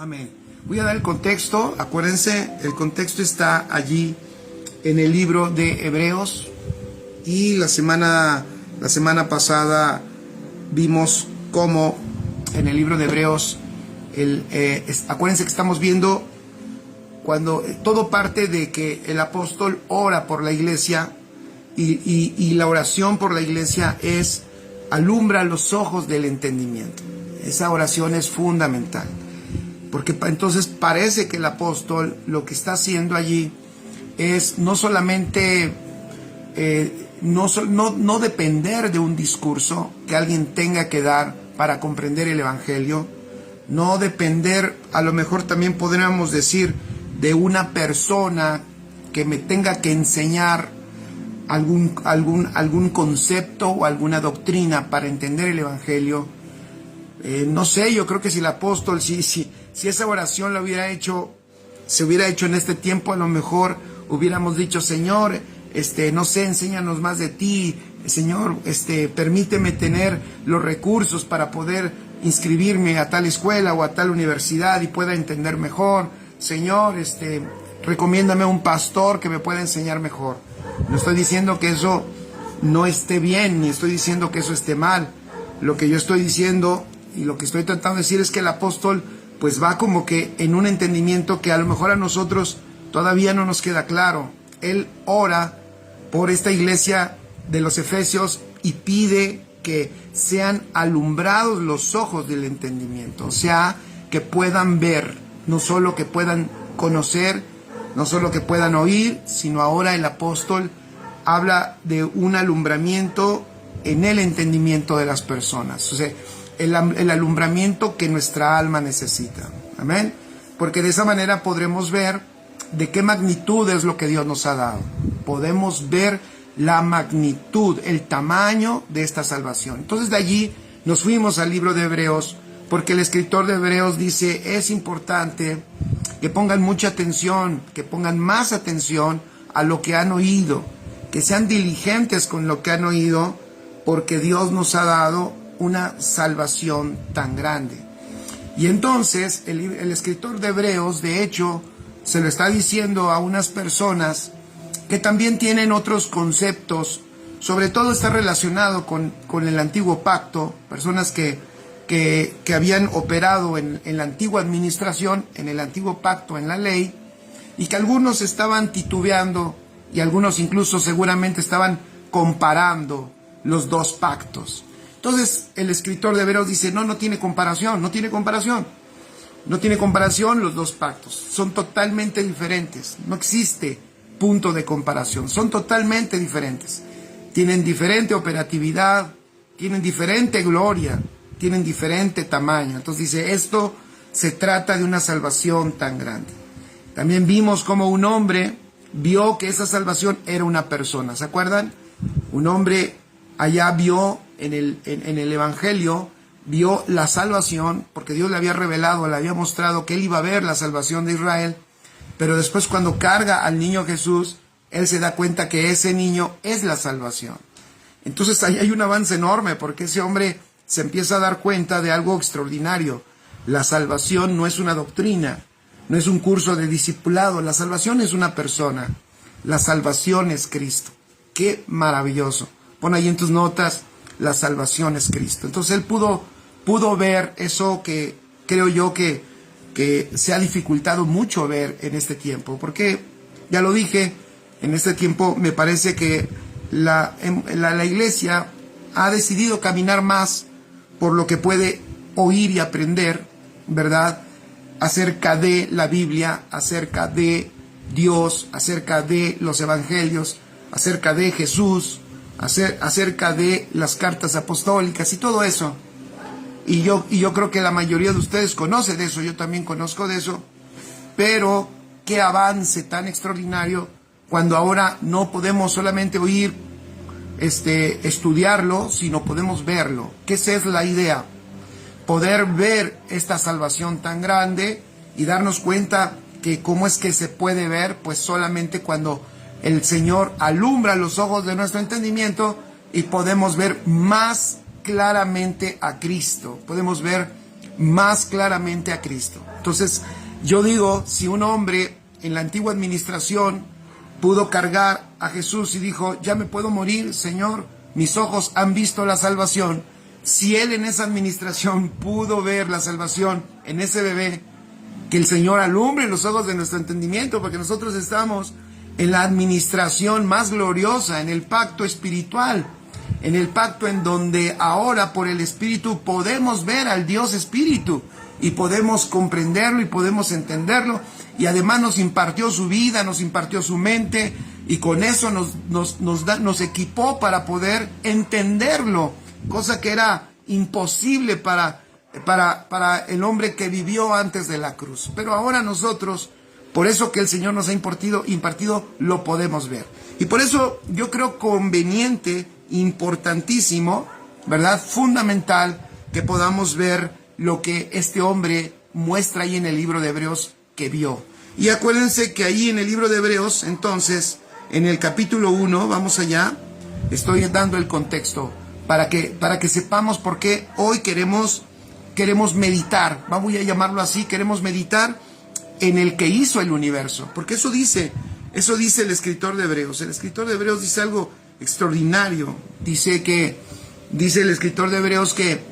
Amén. Voy a dar el contexto. Acuérdense, el contexto está allí en el libro de Hebreos. Y la semana pasada vimos cómo en el libro de Hebreos, acuérdense que estamos viendo cuando todo parte de que el apóstol ora por la iglesia y la oración por la iglesia es alumbra los ojos del entendimiento. Esa oración es fundamental, porque entonces parece que el apóstol lo que está haciendo allí es no solamente no depender de un discurso que alguien tenga que dar para comprender el evangelio, no depender, a lo mejor también podríamos decir, de una persona que me tenga que enseñar algún concepto o alguna doctrina para entender el evangelio. No sé, yo creo que si el apóstol, si esa oración se hubiera hecho en este tiempo, a lo mejor hubiéramos dicho: Señor, no sé, enséñanos más de ti, Señor, permíteme tener los recursos para poder inscribirme a tal escuela o a tal universidad y pueda entender mejor. Señor, recomiéndame un pastor que me pueda enseñar mejor. No estoy diciendo que eso no esté bien, ni estoy diciendo que eso esté mal. Lo que yo estoy diciendo y lo que estoy tratando de decir es que el apóstol pues va como que en un entendimiento que a lo mejor a nosotros todavía no nos queda claro. Él ora por esta iglesia de los Efesios y pide que sean alumbrados los ojos del entendimiento, o sea, que puedan ver, no solo que puedan conocer, no solo que puedan oír, sino ahora el apóstol habla de un alumbramiento en el entendimiento de las personas, o sea, el alumbramiento que nuestra alma necesita. Amén. Porque de esa manera podremos ver de qué magnitud es lo que Dios nos ha dado. Podemos ver la magnitud, el tamaño de esta salvación. Entonces de allí nos fuimos al libro de Hebreos, porque el escritor de Hebreos dice: es importante que pongan mucha atención, que pongan más atención a lo que han oído, que sean diligentes con lo que han oído, porque Dios nos ha dado una salvación tan grande. Y entonces el escritor de Hebreos, de hecho, se lo está diciendo a unas personas que también tienen otros conceptos, sobre todo está relacionado con el antiguo pacto, personas que habían operado en la antigua administración, en el antiguo pacto, en la ley, y que algunos estaban titubeando y algunos incluso seguramente estaban comparando los dos pactos. Entonces el escritor de Hebreos dice: no tiene comparación, no tiene comparación los dos pactos, son totalmente diferentes, no existe punto de comparación, son totalmente diferentes, tienen diferente operatividad, tienen diferente gloria, tienen diferente tamaño. Entonces dice: esto se trata de una salvación tan grande. También vimos cómo un hombre vio que esa salvación era una persona, ¿se acuerdan? Un hombre allá vio en el evangelio, vio la salvación, porque Dios le había revelado, le había mostrado que él iba a ver la salvación de Israel, pero después cuando carga al niño Jesús, él se da cuenta que ese niño es la salvación. Entonces ahí hay un avance enorme, porque ese hombre se empieza a dar cuenta de algo extraordinario. La salvación no es una doctrina, no es un curso de discipulado, la salvación es una persona, la salvación es Cristo. ¡Qué maravilloso! Pon ahí en tus notas: la salvación es Cristo. Entonces él pudo ver eso que creo yo que se ha dificultado mucho ver en este tiempo, porque ya lo dije, en este tiempo me parece que la iglesia ha decidido caminar más por lo que puede oír y aprender, ¿verdad?, acerca de la Biblia, acerca de Dios, acerca de los evangelios, acerca de Jesús, acerca de las cartas apostólicas y todo eso. Y yo creo que la mayoría de ustedes conoce de eso, yo también conozco de eso, pero qué avance tan extraordinario cuando ahora no podemos solamente oír, estudiarlo, sino podemos verlo. Que esa es la idea, poder ver esta salvación tan grande y darnos cuenta que cómo es que se puede ver, pues solamente cuando el Señor alumbra los ojos de nuestro entendimiento y podemos ver más claramente a Cristo, podemos ver más claramente a Cristo. Entonces, yo digo, si un hombre en la antigua administración pudo cargar a Jesús y dijo, ya me puedo morir, Señor, mis ojos han visto la salvación. Si él en esa administración pudo ver la salvación en ese bebé, que el Señor alumbre los ojos de nuestro entendimiento, porque nosotros estamos en la administración más gloriosa, en el pacto espiritual, en el pacto en donde ahora por el Espíritu podemos ver al Dios Espíritu y podemos comprenderlo y podemos entenderlo, y además nos impartió su vida, nos impartió su mente, y con eso nos equipó para poder entenderlo, cosa que era imposible para el hombre que vivió antes de la cruz. Pero ahora nosotros, por eso que el Señor nos ha impartido, lo podemos ver. Y por eso yo creo conveniente, importantísimo, ¿verdad? Fundamental que podamos ver lo que este hombre muestra ahí en el libro de Hebreos que vio. Y acuérdense que ahí en el libro de Hebreos, entonces, en el capítulo 1, vamos allá, estoy dando el contexto para que sepamos por qué hoy queremos meditar, voy a llamarlo así, queremos meditar en el que hizo el universo, porque eso dice el escritor de Hebreos. El escritor de Hebreos dice algo extraordinario. Dice el escritor de Hebreos que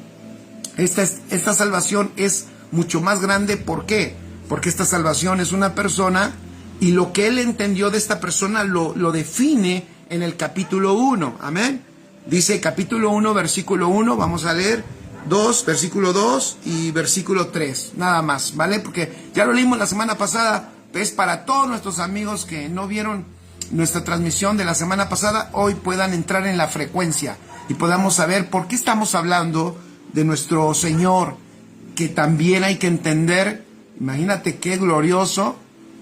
esta salvación es mucho más grande. ¿Por qué? Porque esta salvación es una persona, y lo que él entendió de esta persona lo define en el capítulo 1. Amén. Dice capítulo 1, versículo 1, vamos a leer 2, versículo 2 y versículo 3, nada más, ¿vale? Porque ya lo leímos la semana pasada. Es para todos nuestros amigos que no vieron nuestra transmisión de la semana pasada, hoy puedan entrar en la frecuencia y podamos saber por qué estamos hablando de nuestro Señor, que también hay que entender. Imagínate qué glorioso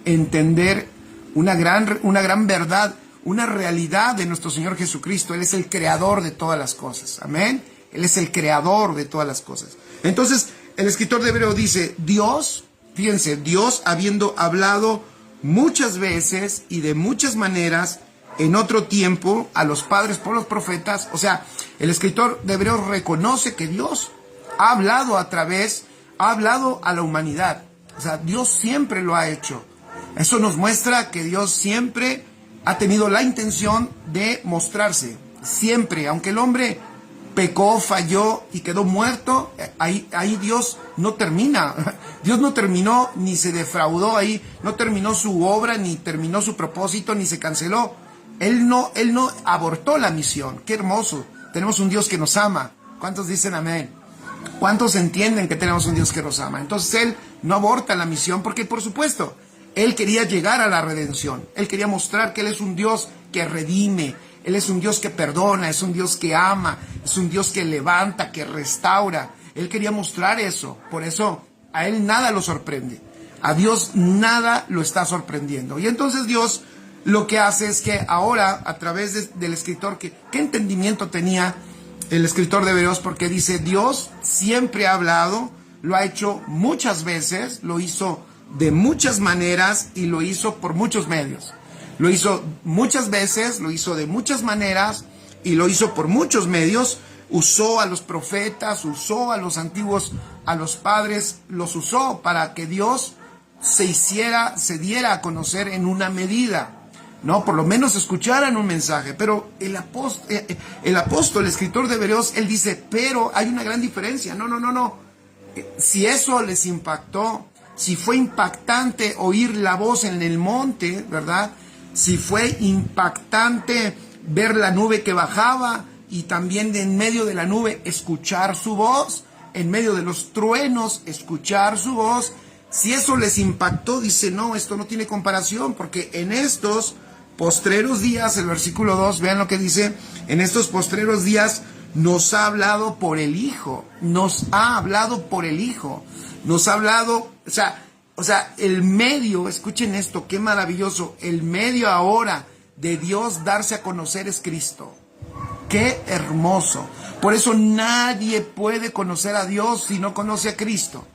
entender una gran verdad, una realidad de nuestro Señor Jesucristo. Él es el creador de todas las cosas, amén. Él es el creador de todas las cosas. Entonces, el escritor de Hebreos dice, Dios, fíjense, Dios habiendo hablado muchas veces y de muchas maneras en otro tiempo a los padres por los profetas. O sea, el escritor de Hebreos reconoce que Dios ha hablado ha hablado a la humanidad. O sea, Dios siempre lo ha hecho. Eso nos muestra que Dios siempre ha tenido la intención de mostrarse. Siempre, aunque el hombre pecó, falló y quedó muerto, ahí Dios no termina. Dios no terminó, ni se defraudó ahí, no terminó su obra, ni terminó su propósito, ni se canceló. Él no abortó la misión. Qué hermoso. Tenemos un Dios que nos ama. ¿Cuántos dicen amén? ¿Cuántos entienden que tenemos un Dios que nos ama? Entonces Él no aborta la misión porque, por supuesto, Él quería llegar a la redención. Él quería mostrar que Él es un Dios que redime. Él es un Dios que perdona, es un Dios que ama, es un Dios que levanta, que restaura. Él quería mostrar eso. Por eso a Él nada lo sorprende. A Dios nada lo está sorprendiendo. Y entonces Dios lo que hace es que ahora, a través del escritor, ¿qué entendimiento tenía el escritor de Hebreos? Porque dice, Dios siempre ha hablado, lo ha hecho muchas veces, lo hizo de muchas maneras y lo hizo por muchos medios. Lo hizo muchas veces, lo hizo de muchas maneras y lo hizo por muchos medios. Usó a los profetas, usó a los antiguos, a los padres, los usó para que Dios se diera a conocer en una medida, ¿no? Por lo menos escucharan un mensaje. Pero el apóstol, el escritor de Hebreos, él dice, pero hay una gran diferencia. No. Si eso les impactó, si fue impactante oír la voz en el monte, ¿verdad? Si fue impactante ver la nube que bajaba y también en medio de la nube escuchar su voz, en medio de los truenos escuchar su voz, si eso les impactó, dice, no, esto no tiene comparación, porque en estos postreros días, el versículo 2, vean lo que dice, en estos postreros días nos ha hablado por el Hijo, nos ha hablado por el Hijo, nos ha hablado, o sea, el medio, escuchen esto, qué maravilloso, el medio ahora de Dios darse a conocer es Cristo. Qué hermoso. Por eso nadie puede conocer a Dios si no conoce a Cristo.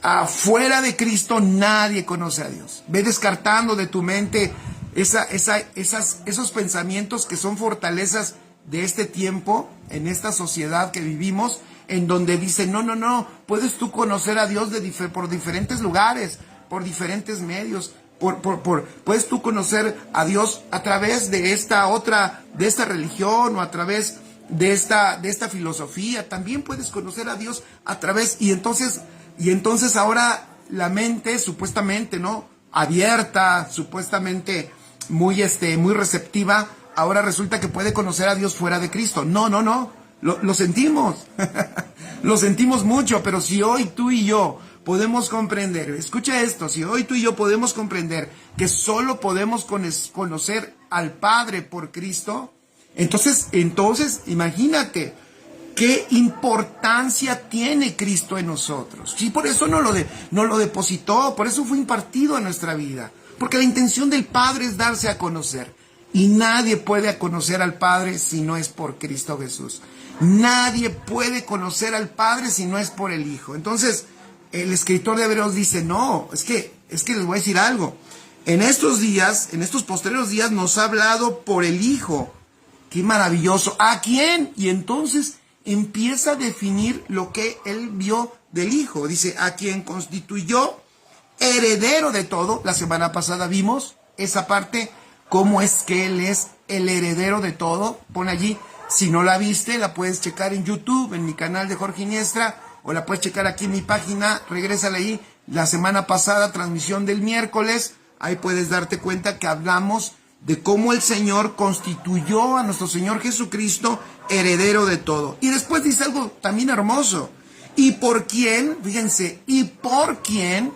Afuera de Cristo nadie conoce a Dios. Ve descartando de tu mente esos pensamientos que son fortalezas de este tiempo, en esta sociedad que vivimos, en donde dice, no, puedes tú conocer a Dios por diferentes lugares, por diferentes medios, puedes tú conocer a Dios a través de de esta religión o a través de esta filosofía. También puedes conocer a Dios a través, y entonces ahora la mente supuestamente, ¿no? Abierta, supuestamente muy receptiva, ahora resulta que puede conocer a Dios fuera de Cristo. No, lo sentimos, lo sentimos mucho, pero si hoy tú y yo podemos comprender, escucha esto, si hoy tú y yo podemos comprender que solo podemos conocer al Padre por Cristo, entonces imagínate qué importancia tiene Cristo en nosotros. Sí, por eso no lo depositó, por eso fue impartido a nuestra vida, porque la intención del Padre es darse a conocer, y nadie puede conocer al Padre si no es por Cristo Jesús. Nadie puede conocer al Padre si no es por el Hijo. Entonces, el escritor de Hebreos dice, no, es que les voy a decir algo. En estos posteriores días nos ha hablado por el Hijo. ¡Qué maravilloso! ¿A quién? Y entonces empieza a definir lo que él vio del Hijo. Dice, a quien constituyó heredero de todo. La semana pasada vimos esa parte, cómo es que él es el heredero de todo. Pon allí, si no la viste, la puedes checar en YouTube, en mi canal de Jorge Iniestra, o la puedes checar aquí en mi página, regrésale ahí, la semana pasada, transmisión del miércoles, ahí puedes darte cuenta que hablamos de cómo el Señor constituyó a nuestro Señor Jesucristo heredero de todo. Y después dice algo también hermoso, y por quién, fíjense, y por quién,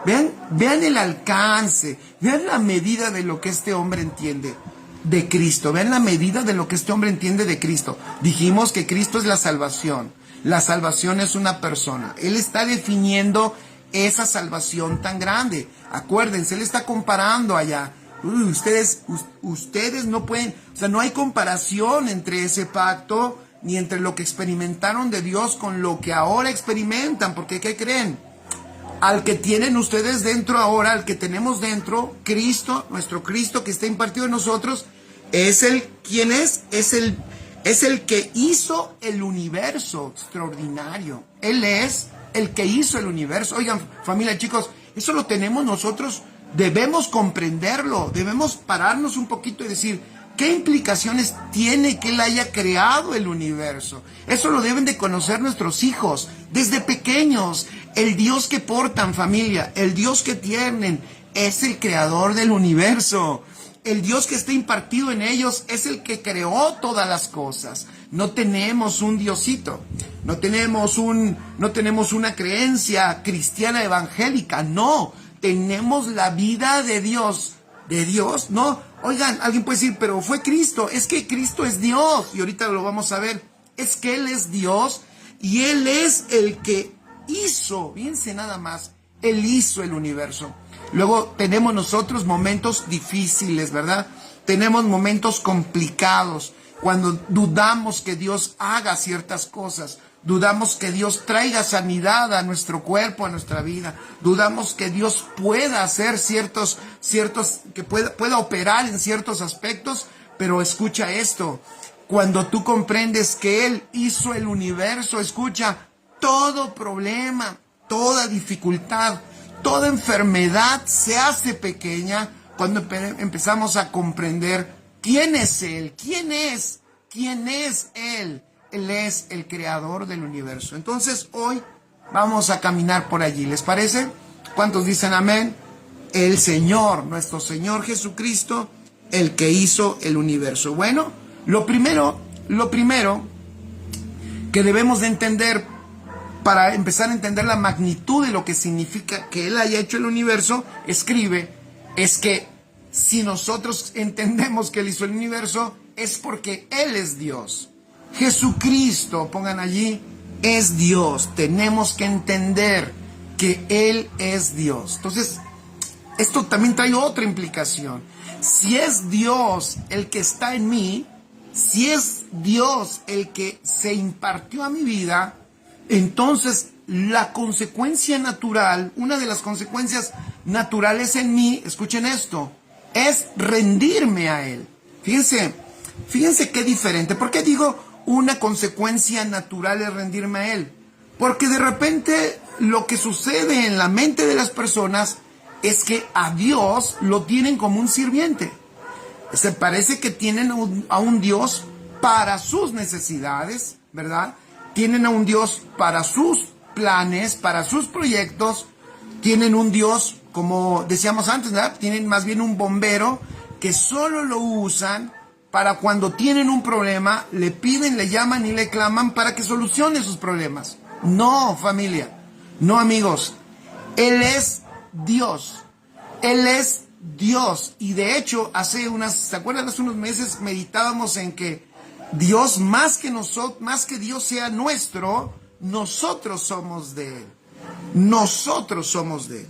vean el alcance, vean la medida de lo que este hombre entiende de Cristo, vean la medida de lo que este hombre entiende de Cristo. Dijimos que Cristo es la salvación es una persona, Él está definiendo esa salvación tan grande. Acuérdense, Él está comparando allá. Ustedes no pueden, o sea, no hay comparación entre ese pacto, ni entre lo que experimentaron de Dios con lo que ahora experimentan, porque ¿qué creen? Al que tienen ustedes dentro ahora, al que tenemos dentro, Cristo, nuestro Cristo que está impartido en nosotros, ¿quién es? Es el que hizo el universo extraordinario. Él es el que hizo el universo. Oigan, familia, chicos, eso lo tenemos nosotros, debemos comprenderlo, debemos pararnos un poquito y decir, ¿qué implicaciones tiene que Él haya creado el universo? Eso lo deben de conocer nuestros hijos desde pequeños. El Dios que portan, familia, el Dios que tienen, es el creador del universo. El Dios que está impartido en ellos es el que creó todas las cosas. No tenemos un diosito, no tenemos una creencia cristiana evangélica, no, tenemos la vida de Dios. ¿De Dios? No, oigan, alguien puede decir, pero fue Cristo, es que Cristo es Dios, y ahorita lo vamos a ver, es que Él es Dios, y Él es el que hizo, fíjense nada más, Él hizo el universo. Luego tenemos nosotros momentos difíciles, ¿verdad? Tenemos momentos complicados, cuando dudamos que Dios haga ciertas cosas, dudamos que Dios traiga sanidad a nuestro cuerpo, a nuestra vida, dudamos que Dios pueda hacer que pueda operar en ciertos aspectos, pero escucha esto, cuando tú comprendes que Él hizo el universo, escucha, todo problema, toda dificultad, toda enfermedad se hace pequeña cuando empezamos a comprender quién es Él, quién es Él. Él es el creador del universo. Entonces hoy vamos a caminar por allí, ¿les parece? ¿Cuántos dicen amén? El Señor, nuestro Señor Jesucristo, el que hizo el universo. Bueno, lo primero que debemos de entender para empezar a entender la magnitud de lo que significa que Él haya hecho el universo, es que si nosotros entendemos que Él hizo el universo, es porque Él es Dios. Jesucristo, pongan allí, es Dios. Tenemos que entender que Él es Dios. Entonces, esto también trae otra implicación. Si es Dios el que está en mí, si es Dios el que se impartió a mi vida, entonces la consecuencia natural, una de las consecuencias naturales en mí, escuchen esto, es rendirme a Él. Fíjense qué diferente. ¿Por qué digo una consecuencia natural es rendirme a Él. Porque de repente lo que sucede en la mente de las personas es que a Dios lo tienen como un sirviente. Se parece que tienen a un Dios para sus necesidades, ¿verdad? Tienen a un Dios para sus planes, para sus proyectos. Tienen un Dios, como decíamos antes, ¿verdad? Tienen más bien un bombero que solo lo usan para cuando tienen un problema, le piden, le llaman y le claman para que solucione sus problemas. No, familia, no, amigos. Él es Dios. Él es Dios. Y de hecho, ¿se acuerdan? Hace unos meses meditábamos en que Dios, más que Dios sea nuestro, nosotros somos de Él. Nosotros somos de Él.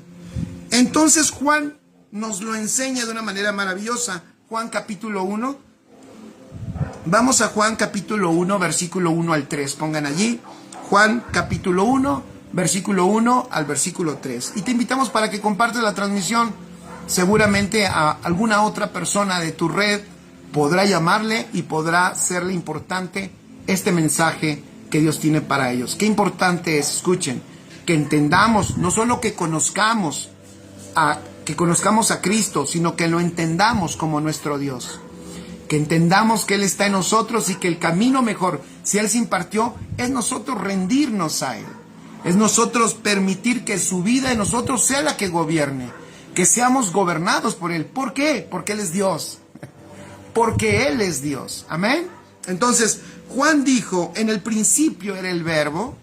Entonces Juan nos lo enseña de una manera maravillosa. Juan capítulo 1. Vamos a Juan capítulo 1, versículo 1 al 3. Pongan allí. Juan capítulo 1, versículo 1 al versículo 3. Y te invitamos para que compartas la transmisión. Seguramente a alguna otra persona de tu red podrá llamarle y podrá serle importante este mensaje que Dios tiene para ellos. Qué importante es, escuchen, que entendamos, no solo que conozcamos a Cristo, sino que lo entendamos como nuestro Dios. Que entendamos que Él está en nosotros y que el camino mejor, si Él se impartió, es nosotros rendirnos a Él. Es nosotros permitir que su vida en nosotros sea la que gobierne. Que seamos gobernados por Él. ¿Por qué? Porque Él es Dios. Porque Él es Dios. Amén. Entonces, Juan dijo, en el principio era el verbo.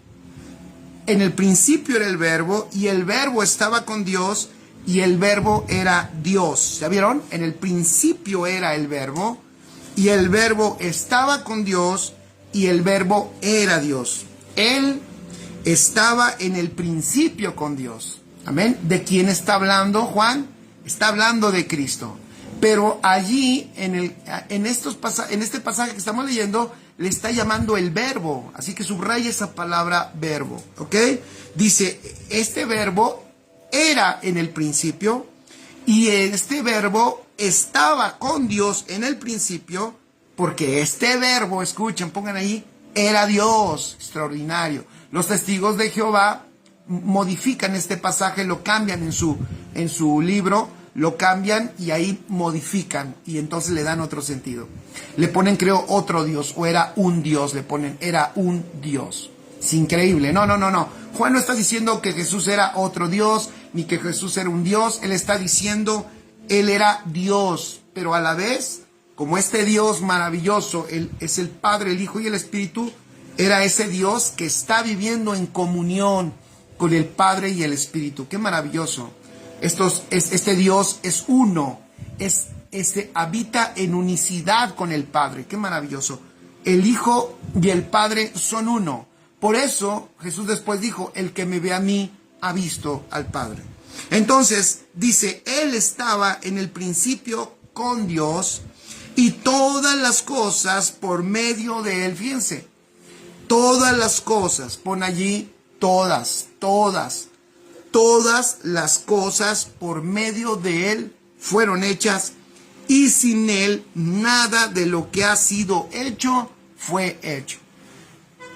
En el principio era el verbo y el verbo estaba con Dios y el verbo era Dios. ¿Ya vieron? En el principio era el verbo y el verbo estaba con Dios y el verbo era Dios. Él estaba en el principio con Dios. Amén. ¿De quién está hablando Juan? Está hablando de Cristo. Pero allí, en este pasaje que estamos leyendo, le está llamando el verbo. Así que subraya esa palabra verbo. ¿Ok? Dice, este verbo era en el principio y este verbo estaba con Dios en el principio, porque este verbo, escuchen, pongan ahí, era Dios. Extraordinario. Los testigos de Jehová modifican este pasaje, lo cambian en su libro, lo cambian y ahí modifican y entonces le dan otro sentido. Le ponen, creo, otro Dios, o era un Dios, le ponen, era un Dios. Es increíble. No. Juan no está diciendo que Jesús era otro Dios, ni que Jesús era un Dios. Él está diciendo, Él era Dios, pero a la vez, como este Dios maravilloso, Él es el Padre, el Hijo y el Espíritu, era ese Dios que está viviendo en comunión con el Padre y el Espíritu. ¡Qué maravilloso! Este Dios es uno, habita en unicidad con el Padre. ¡Qué maravilloso! El Hijo y el Padre son uno. Por eso Jesús después dijo, el que me ve a mí ha visto al Padre. Entonces dice, Él estaba en el principio con Dios y todas las cosas por medio de Él. Fíjense, todas las cosas, pon allí todas las cosas por medio de Él fueron hechas y sin Él nada de lo que ha sido hecho fue hecho.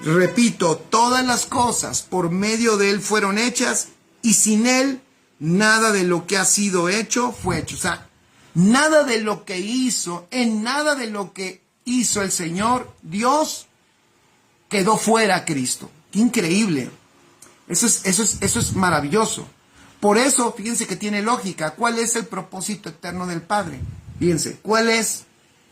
Repito, todas las cosas por medio de Él fueron hechas y sin Él nada de lo que ha sido hecho fue hecho. O sea, nada de lo que hizo, en nada de lo que hizo el Señor, Dios, quedó fuera Cristo. ¡Qué increíble! Eso es maravilloso. Por eso, fíjense que tiene lógica. ¿Cuál es el propósito eterno del Padre? Fíjense, ¿cuál es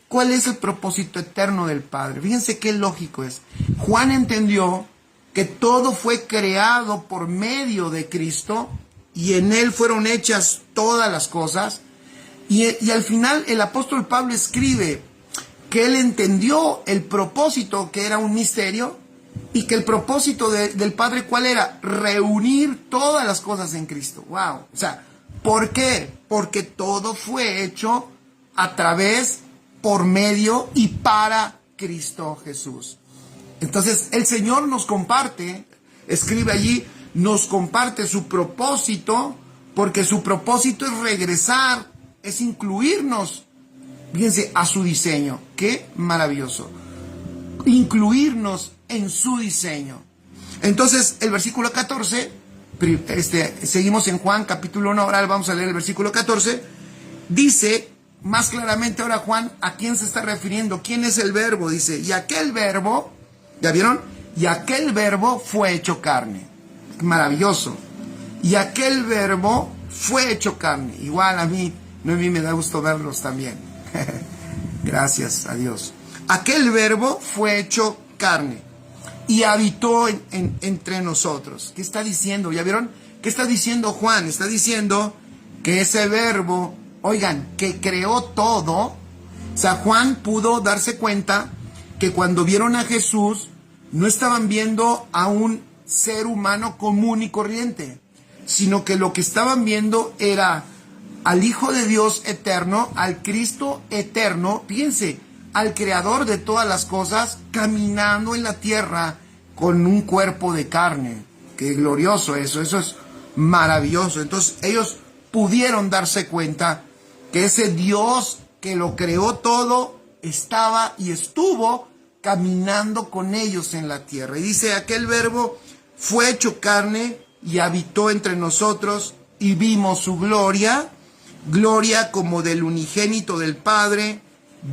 el propósito eterno del Padre? Fíjense qué lógico es. Juan entendió que todo fue creado por medio de Cristo y en Él fueron hechas todas las cosas. Y al final el apóstol Pablo escribe que él entendió el propósito, que era un misterio, y que el propósito del Padre, ¿cuál era? Reunir todas las cosas en Cristo. ¡Wow! O sea, ¿por qué? Porque todo fue hecho a través, por medio y para Cristo Jesús. Entonces, el Señor nos comparte, escribe allí, nos comparte su propósito, porque su propósito es regresar, es incluirnos, fíjense, a su diseño. ¡Qué maravilloso! incluirnos en su diseño. Entonces, el versículo 14, seguimos en Juan capítulo 1, ahora vamos a leer el versículo 14, dice más claramente ahora Juan a quién se está refiriendo, quién es el verbo, dice, y aquel verbo, ¿ya vieron? Y aquel verbo fue hecho carne. Maravilloso. Y aquel verbo fue hecho carne. Igual a mí me da gusto verlos también. Gracias a Dios. Aquel verbo fue hecho carne y habitó entre nosotros. ¿Qué está diciendo? ¿Ya vieron? ¿Qué está diciendo Juan? Está diciendo que ese verbo, oigan, que creó todo. O sea, Juan pudo darse cuenta que cuando vieron a Jesús, no estaban viendo a un ser humano común y corriente, sino que lo que estaban viendo era al Hijo de Dios eterno, al Cristo eterno, fíjense, al Creador de todas las cosas, caminando en la tierra con un cuerpo de carne. Qué glorioso eso es maravilloso. Entonces ellos pudieron darse cuenta que ese Dios que lo creó todo estaba y estuvo caminando con ellos en la tierra. Y dice, aquel verbo fue hecho carne y habitó entre nosotros y vimos su gloria, gloria como del unigénito del Padre,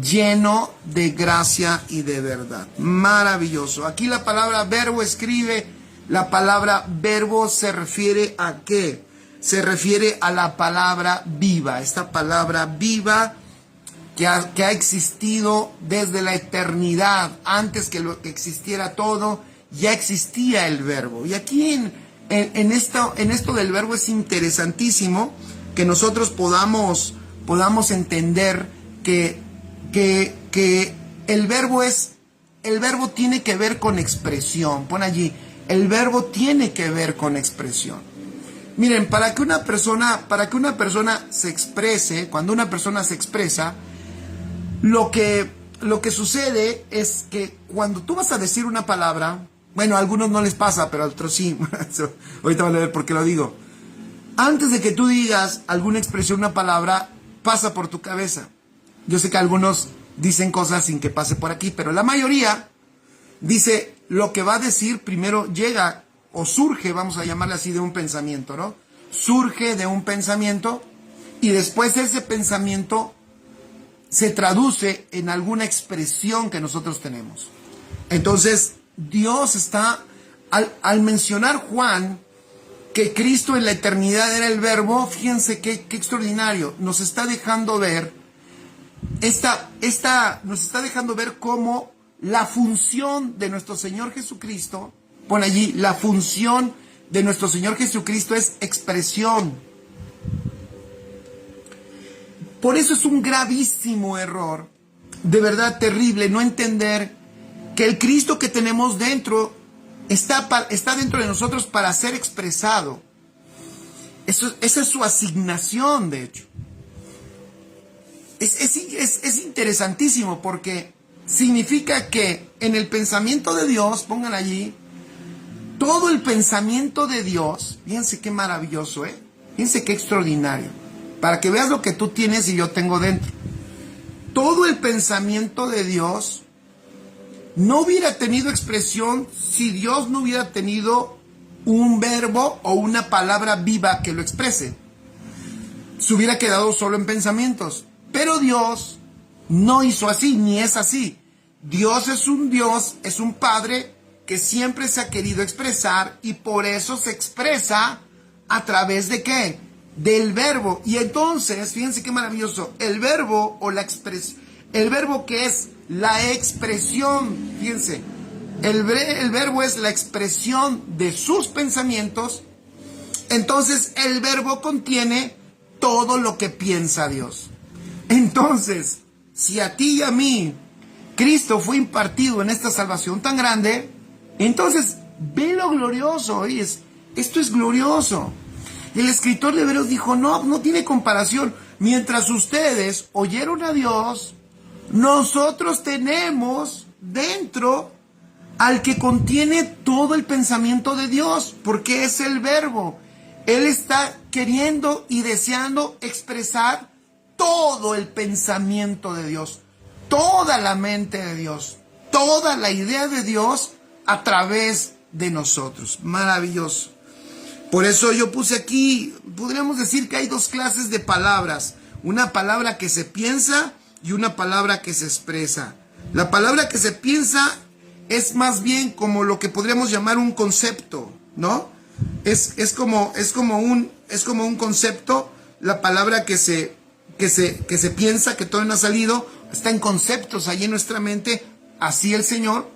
lleno de gracia y de verdad. Maravilloso. Aquí la palabra verbo la palabra verbo se refiere a ¿qué? Se refiere a la palabra viva. Esta palabra viva que ha existido desde la eternidad. Antes que existiera todo, ya existía el verbo. Y aquí en esto del verbo es interesantísimo que nosotros podamos entender que el verbo tiene que ver con expresión. Pon allí, el verbo tiene que ver con expresión. Miren, para que una persona se exprese, cuando una persona se expresa, lo que sucede es que cuando tú vas a decir una palabra, bueno, a algunos no les pasa, pero a otros sí. Ahorita van a ver por qué lo digo. Antes de que tú digas alguna expresión, una palabra, pasa por tu cabeza. Yo sé que algunos dicen cosas sin que pase por aquí, pero la mayoría dice lo que va a decir primero llega o surge, vamos a llamarle así, de un pensamiento, ¿no? Surge de un pensamiento y después ese pensamiento se traduce en alguna expresión que nosotros tenemos. Entonces, Dios está, al mencionar Juan que Cristo en la eternidad era el verbo, fíjense qué extraordinario, nos está dejando ver nos está dejando ver cómo la función de nuestro Señor Jesucristo, pon allí, la función de nuestro Señor Jesucristo es expresión. Por eso es un gravísimo error, de verdad terrible, no entender que el Cristo que tenemos dentro está dentro de nosotros para ser expresado. Esa es su asignación, de hecho. Es interesantísimo porque significa que en el pensamiento de Dios, pongan allí, todo el pensamiento de Dios, fíjense qué maravilloso, fíjense qué extraordinario, para que veas lo que tú tienes y yo tengo dentro. Todo el pensamiento de Dios no hubiera tenido expresión si Dios no hubiera tenido un verbo o una palabra viva que lo exprese. Se hubiera quedado solo en pensamientos. Pero Dios no hizo así, ni es así. Dios, es un Padre que siempre se ha querido expresar y por eso se expresa a través de ¿qué? Del verbo. Y entonces, fíjense qué maravilloso, el verbo o el verbo que es la expresión, fíjense, el verbo es la expresión de sus pensamientos, entonces el verbo contiene todo lo que piensa Dios. Entonces, si a ti y a mí Cristo fue impartido en esta salvación tan grande, entonces ve lo glorioso, esto es glorioso. El escritor de Hebreos dijo, no tiene comparación. Mientras ustedes oyeron a Dios, nosotros tenemos dentro al que contiene todo el pensamiento de Dios, porque es el verbo. Él está queriendo y deseando expresar todo el pensamiento de Dios, toda la mente de Dios. toda la idea de Dios a través de nosotros. Maravilloso. Por eso yo puse aquí, podríamos decir que hay dos clases de palabras. Una palabra que se piensa y una palabra que se expresa. La palabra que se piensa es más bien como lo que podríamos llamar un concepto, ¿no? Es como un concepto. La palabra que se piensa, que todavía no ha salido, está en conceptos ahí en nuestra mente. Así el Señor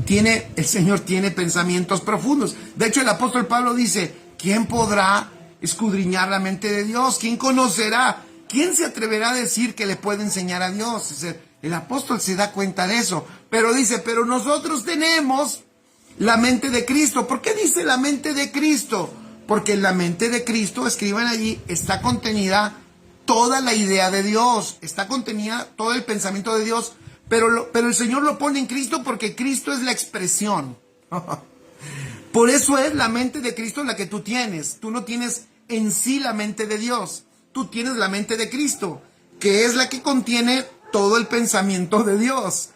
tiene pensamientos profundos. De hecho, el apóstol Pablo dice: ¿quién podrá escudriñar la mente de Dios? ¿Quién conocerá? ¿Quién se atreverá a decir que le puede enseñar a Dios? Es decir, el apóstol se da cuenta de eso, pero dice: pero nosotros tenemos la mente de Cristo. ¿Por qué dice la mente de Cristo? Porque en la mente de Cristo, escriban allí, está contenida toda la idea de Dios, está contenida todo el pensamiento de Dios, pero el Señor lo pone en Cristo porque Cristo es la expresión. Por eso es la mente de Cristo la que tú tienes. Tú no tienes en sí la mente de Dios, tú tienes la mente de Cristo, que es la que contiene todo el pensamiento de Dios.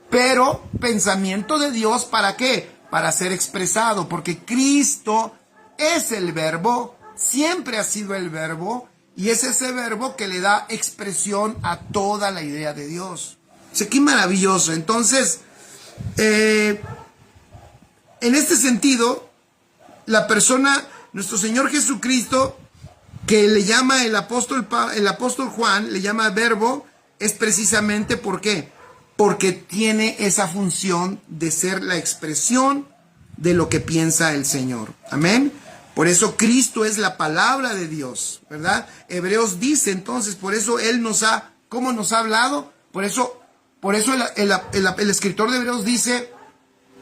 Pero pensamiento de Dios, ¿para qué? Para ser expresado, porque Cristo es el verbo, siempre ha sido el verbo, y es ese verbo que le da expresión a toda la idea de Dios. O sea, qué maravilloso. Entonces, en este sentido, la persona, nuestro Señor Jesucristo, que le llama el apóstol Juan, le llama verbo, es precisamente ¿por qué? Porque tiene esa función de ser la expresión de lo que piensa el Señor. Amén. Por eso Cristo es la palabra de Dios, ¿verdad? Hebreos dice entonces, por eso Él ¿cómo nos ha hablado? Por eso el escritor de Hebreos dice: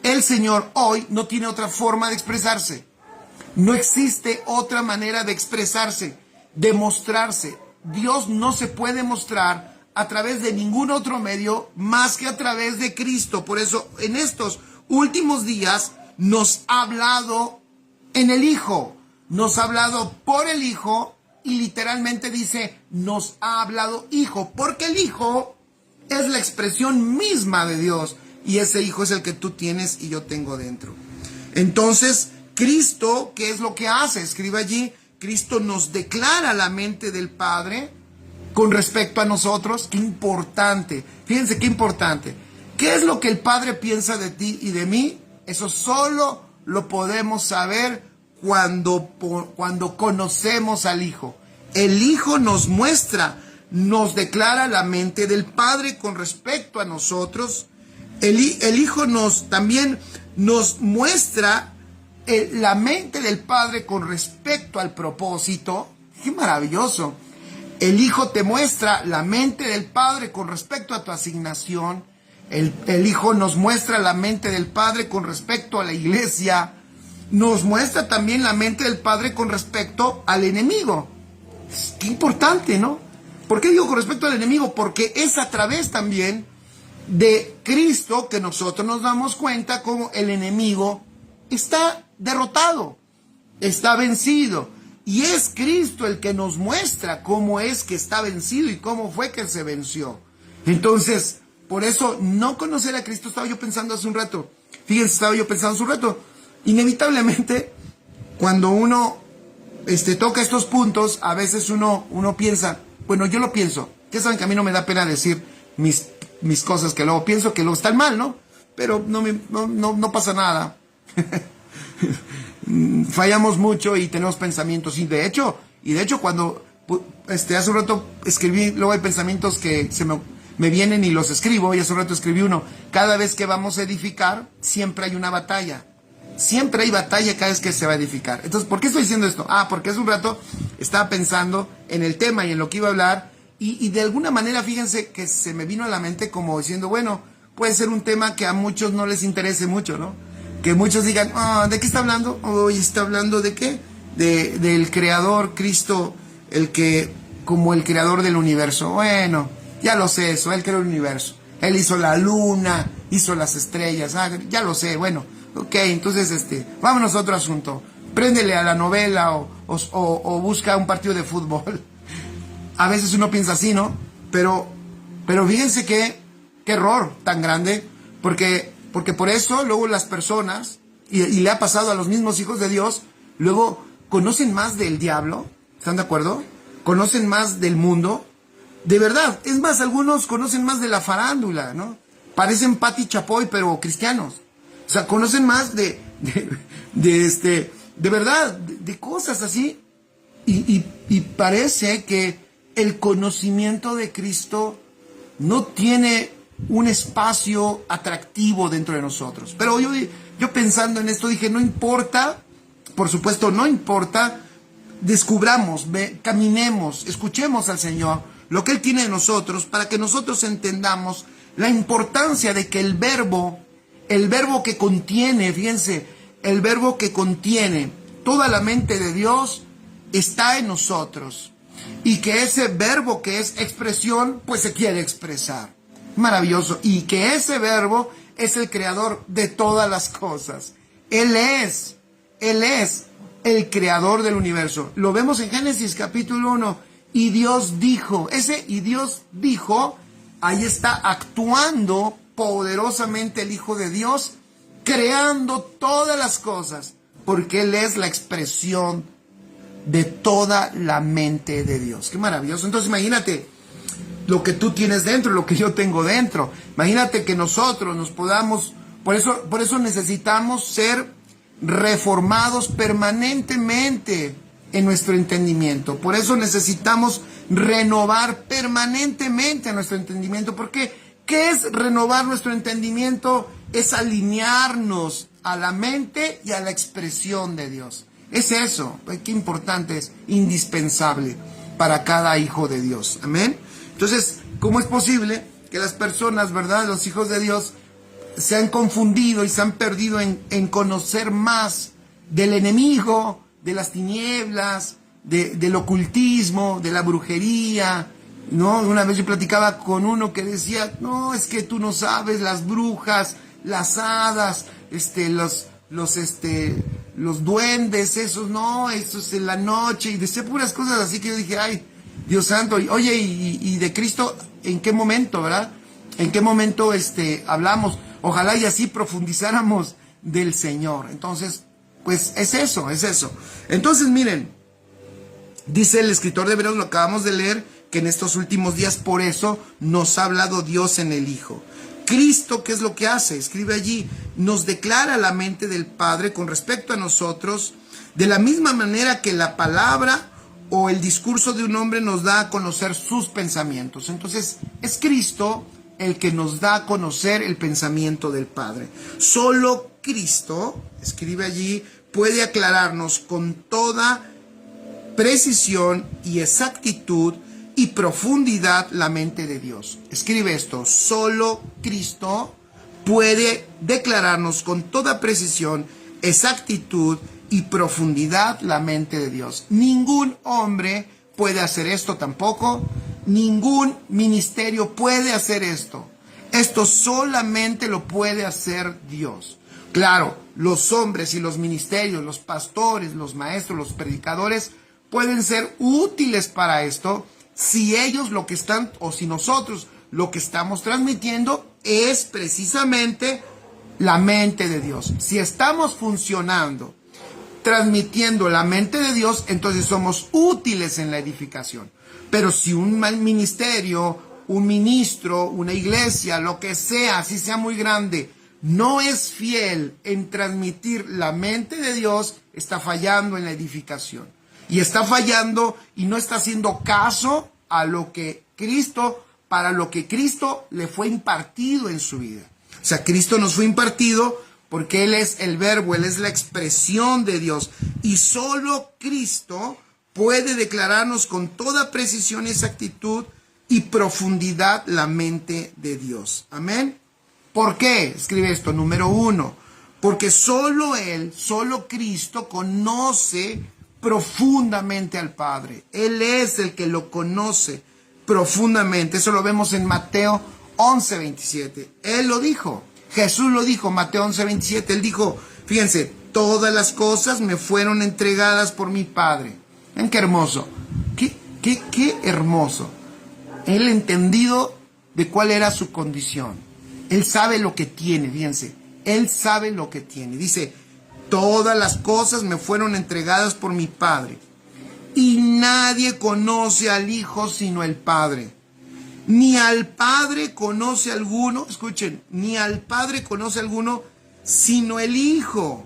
el Señor hoy no tiene otra forma de expresarse. No existe otra manera de expresarse, de mostrarse. Dios no se puede mostrar a través de ningún otro medio más que a través de Cristo. Por eso en estos últimos días nos ha hablado en el Hijo, nos ha hablado por el Hijo, y literalmente dice: nos ha hablado Hijo, porque el Hijo es la expresión misma de Dios, y ese Hijo es el que tú tienes y yo tengo dentro. Entonces, Cristo, ¿qué es lo que hace? Escribe allí: Cristo nos declara la mente del Padre con respecto a nosotros. Qué importante, fíjense qué importante. ¿Qué es lo que el Padre piensa de ti y de mí? Eso solo lo podemos saber cuando conocemos al Hijo. El Hijo nos muestra, nos declara la mente del Padre con respecto a nosotros. El Hijo también nos muestra la mente del Padre con respecto al propósito. ¡Qué maravilloso! El Hijo te muestra la mente del Padre con respecto a tu asignación. El Hijo nos muestra la mente del Padre con respecto a la iglesia. Nos muestra también la mente del Padre con respecto al enemigo. Qué importante, ¿no? ¿Por qué digo con respecto al enemigo? Porque es a través también de Cristo que nosotros nos damos cuenta cómo el enemigo está derrotado, está vencido. Y es Cristo el que nos muestra cómo es que está vencido y cómo fue que se venció. Entonces, por eso, no conocer a Cristo, estaba yo pensando hace un rato. Fíjense, inevitablemente, cuando uno toca estos puntos, a veces uno piensa, bueno, yo lo pienso. Ya saben que a mí no me da pena decir mis cosas que luego pienso que luego están mal, ¿no? Pero no pasa nada. Fallamos mucho y tenemos pensamientos. Y de hecho cuando hace un rato escribí, luego hay pensamientos que me vienen y los escribo, y hace un rato escribí uno: cada vez que vamos a edificar, siempre hay una batalla. Siempre hay batalla cada vez que se va a edificar. Entonces, ¿por qué estoy diciendo esto? Porque hace un rato estaba pensando en el tema y en lo que iba a hablar, y de alguna manera, fíjense que se me vino a la mente como diciendo, bueno, puede ser un tema que a muchos no les interese mucho, ¿no? Que muchos digan, ¿de qué está hablando? Hoy está hablando ¿de qué? Del creador, Cristo, como el creador del universo. Bueno, ya lo sé eso, Él creó el universo. Él hizo la luna, hizo las estrellas, ya lo sé, bueno, ok, entonces vámonos a otro asunto. Préndele a la novela o busca un partido de fútbol. A veces uno piensa así, ¿no? Pero fíjense qué error tan grande, Porque por eso luego las personas, y le ha pasado a los mismos hijos de Dios, luego conocen más del diablo, ¿están de acuerdo? Conocen más del mundo, de verdad. Es más, algunos conocen más de la farándula, ¿no? Parecen Pati Chapoy, pero cristianos. O sea, conocen más de verdad, de cosas así. Y parece que el conocimiento de Cristo no tiene un espacio atractivo dentro de nosotros. Pero yo pensando en esto dije, no importa, por supuesto no importa, descubramos, caminemos, escuchemos al Señor, lo que Él tiene de nosotros, para que nosotros entendamos la importancia de que el verbo que contiene, fíjense, el verbo que contiene toda la mente de Dios está en nosotros. Y que ese verbo que es expresión, pues se quiere expresar. Maravilloso. Y que ese verbo es el creador de todas las cosas. Él es el creador del universo. Lo vemos en Génesis capítulo 1. Y Dios dijo, y Dios dijo, ahí está actuando poderosamente el Hijo de Dios, creando todas las cosas, porque Él es la expresión de toda la mente de Dios. Qué maravilloso. Entonces imagínate lo que tú tienes dentro, lo que yo tengo dentro. Imagínate que nosotros nos podamos, por eso necesitamos ser reformados permanentemente en nuestro entendimiento. Por eso necesitamos renovar permanentemente nuestro entendimiento. Porque ¿qué es renovar nuestro entendimiento? Es alinearnos a la mente y a la expresión de Dios. Es eso, qué importante, es indispensable para cada hijo de Dios. Amén. Entonces, ¿cómo es posible que las personas, verdad, los hijos de Dios, se han confundido y se han perdido en conocer más del enemigo, de las tinieblas, del ocultismo, de la brujería, ¿no? Una vez yo platicaba con uno que decía, no, es que tú no sabes, las brujas, las hadas, los duendes, esos, no, eso es en la noche, y decía puras cosas así que yo dije, ay, Dios santo, oye, y de Cristo, ¿en qué momento, verdad? ¿En qué momento hablamos? Ojalá y así profundizáramos del Señor. Entonces, pues es eso. Entonces, miren, dice el escritor de Hebreos, lo acabamos de leer, que en estos últimos días por eso nos ha hablado Dios en el Hijo. Cristo, ¿qué es lo que hace? Escribe allí, nos declara la mente del Padre con respecto a nosotros, de la misma manera que la palabra o el discurso de un hombre nos da a conocer sus pensamientos. Entonces, es Cristo el que nos da a conocer el pensamiento del Padre. Solo Cristo, escribe allí, puede aclararnos con toda precisión y exactitud y profundidad la mente de Dios. Escribe esto, solo Cristo puede declararnos con toda precisión, exactitud y profundidad la mente de Dios. Ningún hombre puede hacer esto tampoco, ningún ministerio puede hacer esto. Esto solamente lo puede hacer Dios. Claro, los hombres y los ministerios, los pastores, los maestros, los predicadores pueden ser útiles para esto, si ellos lo que están, o si nosotros lo que estamos transmitiendo es precisamente la mente de Dios. Si estamos funcionando, transmitiendo la mente de Dios, entonces somos útiles en la edificación. Pero si un ministerio, un ministro, una iglesia, lo que sea, así sea muy grande, no es fiel en transmitir la mente de Dios, está fallando en la edificación. Y está fallando y no está haciendo caso a lo que Cristo, para lo que Cristo le fue impartido en su vida. O sea, Cristo nos fue impartido porque Él es el verbo, Él es la expresión de Dios. Y solo Cristo puede declararnos con toda precisión, exactitud y profundidad la mente de Dios. Amén. ¿Por qué? Escribe esto, número 1. Porque solo Él, solo Cristo conoce profundamente al Padre. Él es el que lo conoce profundamente. Eso lo vemos en Mateo 11:27. Él lo dijo. Jesús lo dijo, Mateo 11:27. Él dijo, fíjense, todas las cosas me fueron entregadas por mi Padre. ¿Ven qué hermoso? Qué hermoso. Él entendido de cuál era su condición. Él sabe lo que tiene, fíjense. Él sabe lo que tiene. Dice, todas las cosas me fueron entregadas por mi Padre. Y nadie conoce al Hijo sino el Padre. Ni al Padre conoce alguno, escuchen, ni al Padre conoce alguno sino el Hijo.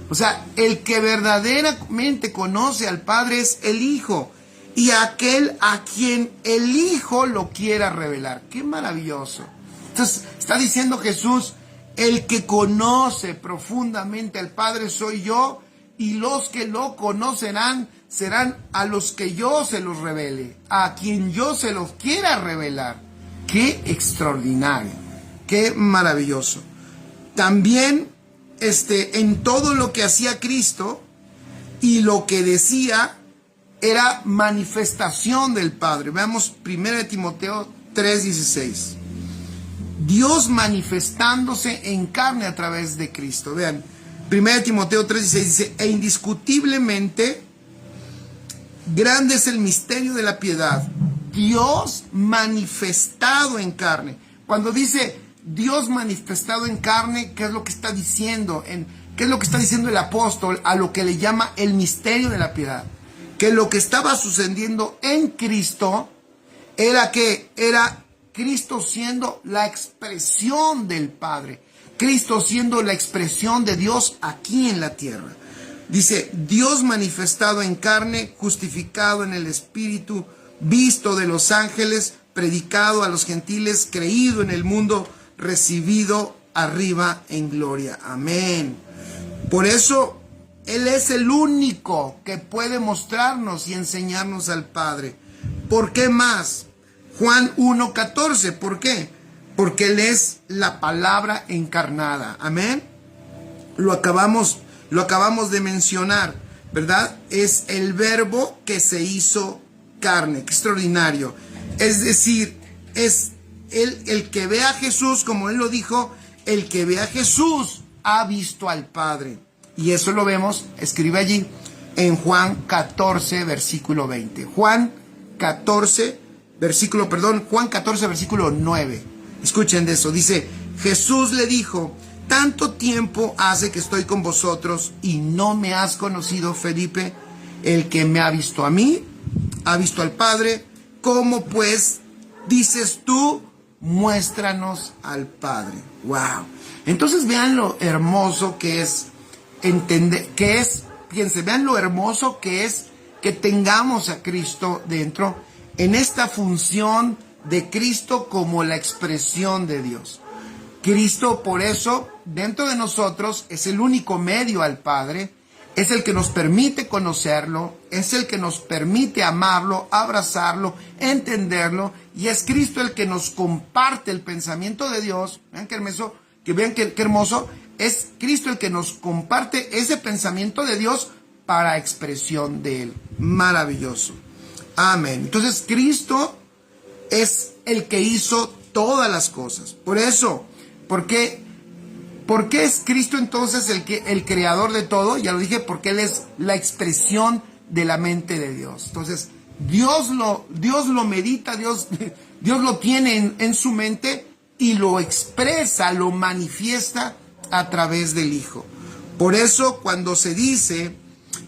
O sea, el que verdaderamente conoce al Padre es el Hijo. Y aquel a quien el Hijo lo quiera revelar. ¡Qué maravilloso! Entonces, está diciendo Jesús, el que conoce profundamente al Padre soy yo, y los que lo conocerán serán a los que yo se los revele, a quien yo se los quiera revelar. ¡Qué extraordinario! ¡Qué maravilloso! También, en todo lo que hacía Cristo y lo que decía, era manifestación del Padre. Veamos 1 Timoteo 3:16. Dios manifestándose en carne a través de Cristo. Vean, 1 Timoteo 3:16 dice, e indiscutiblemente grande es el misterio de la piedad. Dios manifestado en carne. Cuando dice Dios manifestado en carne, ¿qué es lo que está diciendo? ¿Qué es lo que está diciendo el apóstol a lo que le llama el misterio de la piedad? Que lo que estaba sucediendo en Cristo era que era Cristo siendo la expresión del Padre, Cristo siendo la expresión de Dios aquí en la tierra. Dice, Dios manifestado en carne, justificado en el Espíritu, visto de los ángeles, predicado a los gentiles, creído en el mundo, recibido arriba en gloria. Amén. Por eso, Él es el único que puede mostrarnos y enseñarnos al Padre. ¿Por qué más? Juan 1:14, ¿por qué? Porque Él es la palabra encarnada. Amén. Lo acabamos de mencionar, ¿verdad? Es el verbo que se hizo carne. Qué extraordinario. Es decir, es el que ve a Jesús, como Él lo dijo, el que ve a Jesús ha visto al Padre. Y eso lo vemos, escribe allí, en Juan 14, versículo 20. Juan 14, versículo 9. Escuchen de eso. Dice, Jesús le dijo, tanto tiempo hace que estoy con vosotros y no me has conocido, Felipe. El que me ha visto a mí, ha visto al Padre. ¿Cómo pues dices tú, muéstranos al Padre? ¡Wow! Entonces vean lo hermoso que es fíjense, vean lo hermoso que es que tengamos a Cristo dentro, en esta función de Cristo como la expresión de Dios. Cristo, por eso, dentro de nosotros, es el único medio al Padre, es el que nos permite conocerlo, es el que nos permite amarlo, abrazarlo, entenderlo, y es Cristo el que nos comparte el pensamiento de Dios. Vean qué hermoso, es Cristo el que nos comparte ese pensamiento de Dios para expresión de Él. Maravilloso. Amén. Entonces, Cristo es el que hizo todas las cosas. Por eso, ¿por qué es Cristo entonces el creador de todo? Ya lo dije, porque Él es la expresión de la mente de Dios. Entonces, Dios lo medita, Dios lo tiene en su mente y lo expresa, lo manifiesta a través del Hijo. Por eso, cuando se dice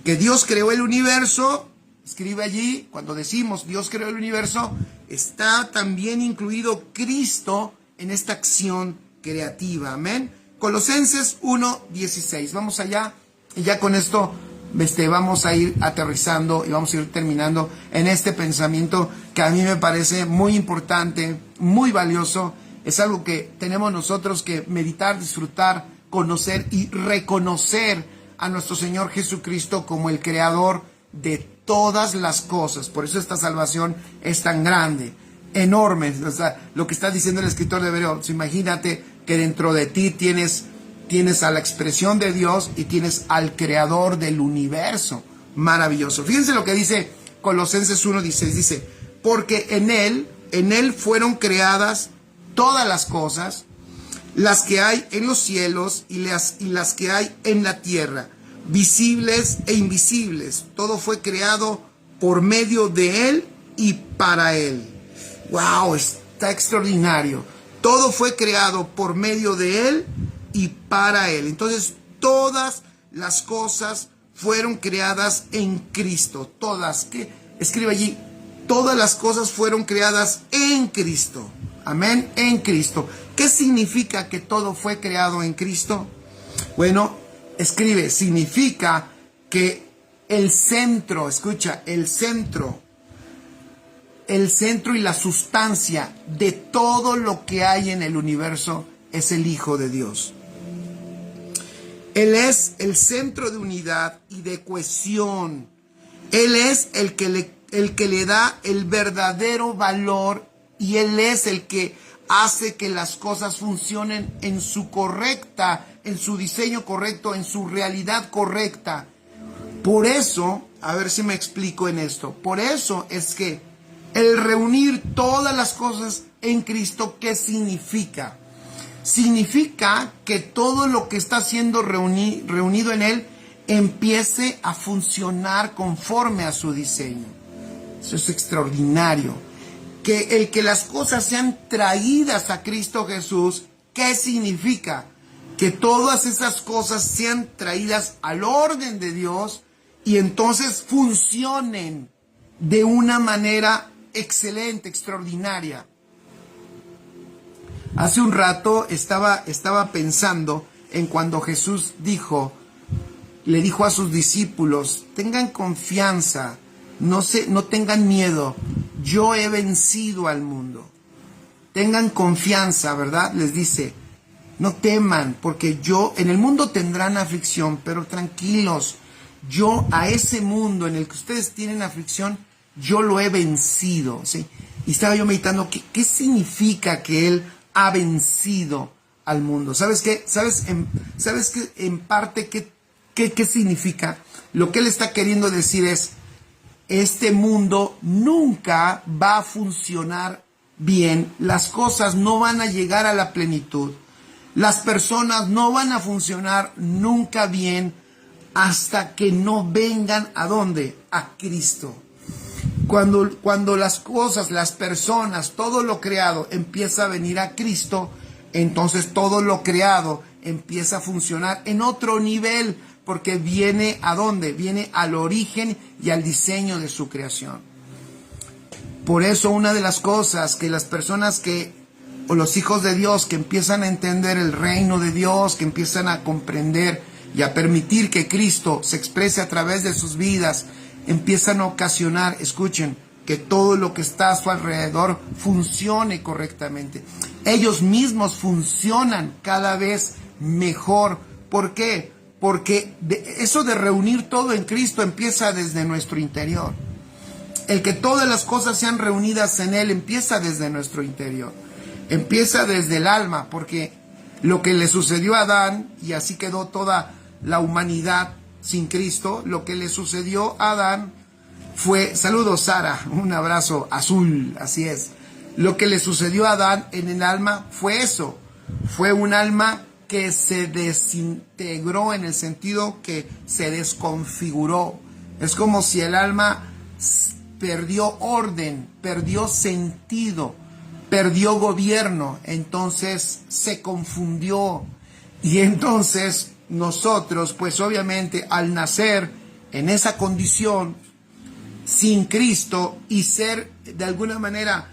que Dios creó el universo, escribe allí, cuando decimos Dios creó el universo, está también incluido Cristo en esta acción creativa. Amén. Colosenses 1:16. Vamos allá y ya con esto vamos a ir aterrizando y vamos a ir terminando en este pensamiento que a mí me parece muy importante, muy valioso. Es algo que tenemos nosotros que meditar, disfrutar, conocer y reconocer a nuestro Señor Jesucristo como el creador de todas las cosas. Por eso esta salvación es tan grande, enorme. O sea, lo que está diciendo el escritor de Hebreos, imagínate que dentro de ti tienes a la expresión de Dios y tienes al creador del universo. Maravilloso. Fíjense lo que dice Colosenses 1:16. Dice, porque en él fueron creadas todas las cosas, las que hay en los cielos y las que hay en la tierra, visibles e invisibles. Todo fue creado por medio de Él y para Él. ¡Wow! Está extraordinario. Todo fue creado por medio de Él y para Él. Entonces, todas las cosas fueron creadas en Cristo. Todas. ¿Qué? Escribe allí. Todas las cosas fueron creadas en Cristo. Amén. En Cristo. ¿Qué significa que todo fue creado en Cristo? Bueno, escribe. Significa que el centro, escucha, el centro y la sustancia de todo lo que hay en el universo es el Hijo de Dios. Él es el centro de unidad y de cohesión. Él es el que le da el verdadero valor, y Él es el que hace que las cosas funcionen en su diseño correcto, en su realidad correcta. Por eso, a ver si me explico en esto, por eso es que el reunir todas las cosas en Cristo, ¿qué significa? Significa que todo lo que está siendo reunido en Él empiece a funcionar conforme a su diseño. Eso es extraordinario. Que las cosas sean traídas a Cristo Jesús, ¿qué significa? Que todas esas cosas sean traídas al orden de Dios y entonces funcionen de una manera excelente, extraordinaria. Hace un rato estaba pensando en cuando Jesús le dijo a sus discípulos: tengan confianza, no tengan miedo, yo he vencido al mundo. Tengan confianza, ¿verdad? Les dice, no teman, porque en el mundo tendrán aflicción, pero tranquilos, yo a ese mundo en el que ustedes tienen aflicción, yo lo he vencido, ¿sí? Y estaba yo meditando, ¿qué significa que Él ha vencido al mundo? ¿Sabes qué? ¿Sabes qué en parte qué significa? Lo que Él está queriendo decir es, este mundo nunca va a funcionar bien, las cosas no van a llegar a la plenitud, las personas no van a funcionar nunca bien hasta que no vengan ¿a dónde? A Cristo. Cuando las cosas, las personas, todo lo creado empieza a venir a Cristo, entonces todo lo creado empieza a funcionar en otro nivel, porque viene ¿a dónde? Viene al origen y al diseño de su creación. Por eso una de las cosas que las personas o los hijos de Dios que empiezan a entender el reino de Dios, que empiezan a comprender y a permitir que Cristo se exprese a través de sus vidas, empiezan a ocasionar, escuchen, que todo lo que está a su alrededor funcione correctamente. Ellos mismos funcionan cada vez mejor. ¿Por qué? Porque eso de reunir todo en Cristo empieza desde nuestro interior. El que todas las cosas sean reunidas en Él empieza desde nuestro interior. Empieza desde el alma, porque lo que le sucedió a Adán, y así quedó toda la humanidad sin Cristo, lo que le sucedió a Adán fue, saludos Sara, un abrazo azul, así es. Lo que le sucedió a Adán en el alma fue eso, fue un alma que se desintegró, en el sentido que se desconfiguró. Es como si el alma perdió orden, perdió sentido, perdió gobierno, entonces se confundió. Y entonces nosotros, pues obviamente al nacer en esa condición, sin Cristo, y ser de alguna manera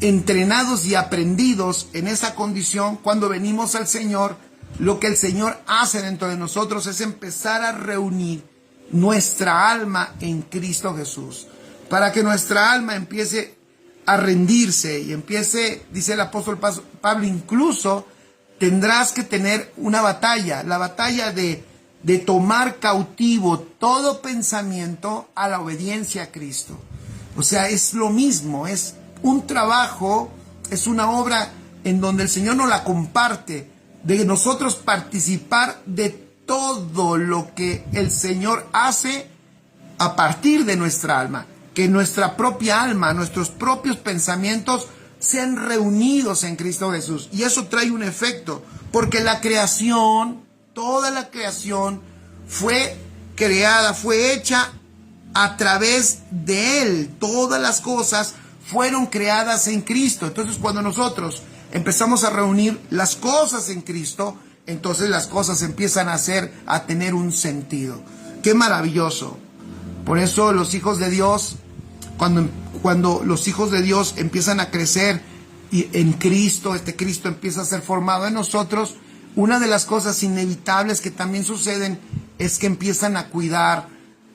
entrenados y aprendidos en esa condición, cuando venimos al Señor, lo que el Señor hace dentro de nosotros es empezar a reunir nuestra alma en Cristo Jesús, para que nuestra alma empiece a rendirse y empiece, dice el apóstol Pablo, incluso tendrás que tener una batalla, la batalla de tomar cautivo todo pensamiento a la obediencia a Cristo. O sea, es lo mismo, es un trabajo, es una obra en donde el Señor nos la comparte, de nosotros participar de todo lo que el Señor hace a partir de nuestra alma, que nuestra propia alma, nuestros propios pensamientos sean reunidos en Cristo Jesús. Y eso trae un efecto, porque la creación, toda la creación fue creada, fue hecha a través de Él. Todas las cosas fueron creadas en Cristo. Entonces, cuando nosotros empezamos a reunir las cosas en Cristo, entonces las cosas empiezan a tener un sentido. ¡Qué maravilloso! Por eso los hijos de Dios, cuando los hijos de Dios empiezan a crecer y en Cristo, Cristo empieza a ser formado en nosotros, una de las cosas inevitables que también suceden es que empiezan a cuidar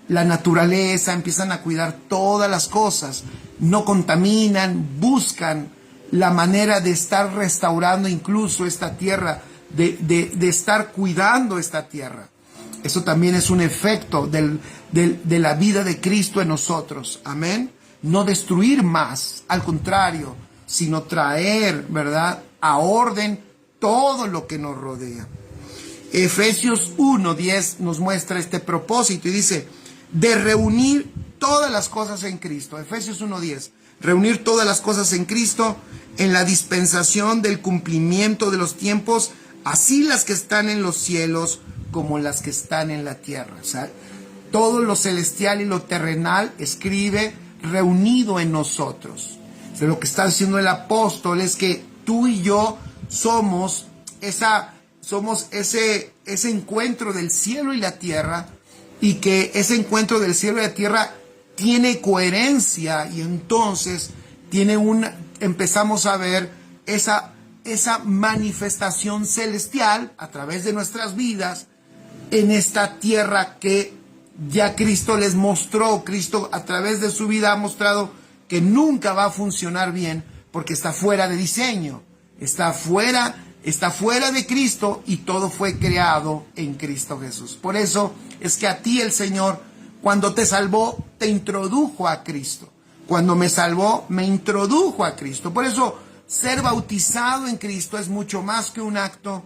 la naturaleza, empiezan a cuidar todas las cosas, no contaminan, buscan la manera de estar restaurando incluso esta tierra, de estar cuidando esta tierra. Eso también es un efecto de la vida de Cristo en nosotros. Amén. No destruir más, al contrario, sino traer, ¿verdad?, a orden todo lo que nos rodea. Efesios 1:10 nos muestra este propósito y dice, de reunir todas las cosas en Cristo. Efesios 1:10, reunir todas las cosas en Cristo, en la dispensación del cumplimiento de los tiempos, así las que están en los cielos como las que están en la tierra. O sea, todo lo celestial y lo terrenal escribe reunido en nosotros. O sea, lo que está diciendo el apóstol es que tú y yo somos ese encuentro del cielo y la tierra, y que ese encuentro del cielo y la tierra tiene coherencia, y entonces empezamos a ver esa manifestación celestial a través de nuestras vidas en esta tierra que ya Cristo les mostró. Cristo a través de su vida ha mostrado que nunca va a funcionar bien porque está fuera de diseño, está fuera de Cristo, y todo fue creado en Cristo Jesús. Por eso es que a ti el Señor, cuando te salvó, te introdujo a Cristo. Cuando me salvó, me introdujo a Cristo. Por eso ser bautizado en Cristo es mucho más que un acto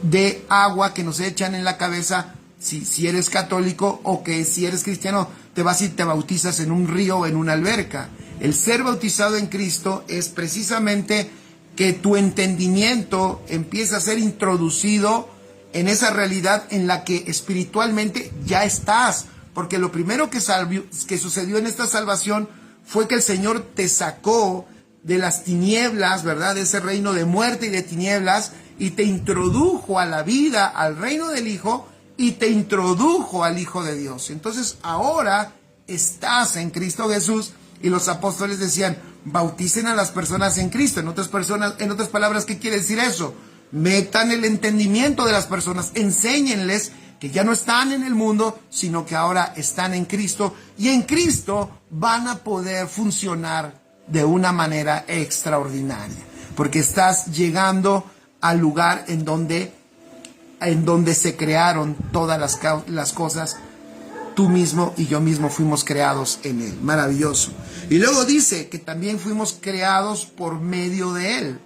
de agua que nos echan en la cabeza si eres católico, o que si eres cristiano te vas y te bautizas en un río o en una alberca. El ser bautizado en Cristo es precisamente que tu entendimiento empieza a ser introducido en esa realidad en la que espiritualmente ya estás. Porque lo primero que sucedió en esta salvación fue que el Señor te sacó de las tinieblas, ¿verdad?, de ese reino de muerte y de tinieblas, y te introdujo a la vida, al reino del Hijo, y te introdujo al Hijo de Dios. Entonces ahora estás en Cristo Jesús, y los apóstoles decían, bauticen a las personas en Cristo. En otras palabras, ¿qué quiere decir eso? Metan el entendimiento de las personas, enséñenles que ya no están en el mundo, sino que ahora están en Cristo, y en Cristo van a poder funcionar de una manera extraordinaria, porque estás llegando al lugar en donde se crearon todas las cosas. Tú mismo y yo mismo fuimos creados en Él. Maravilloso. Y luego dice que también fuimos creados por medio de Él.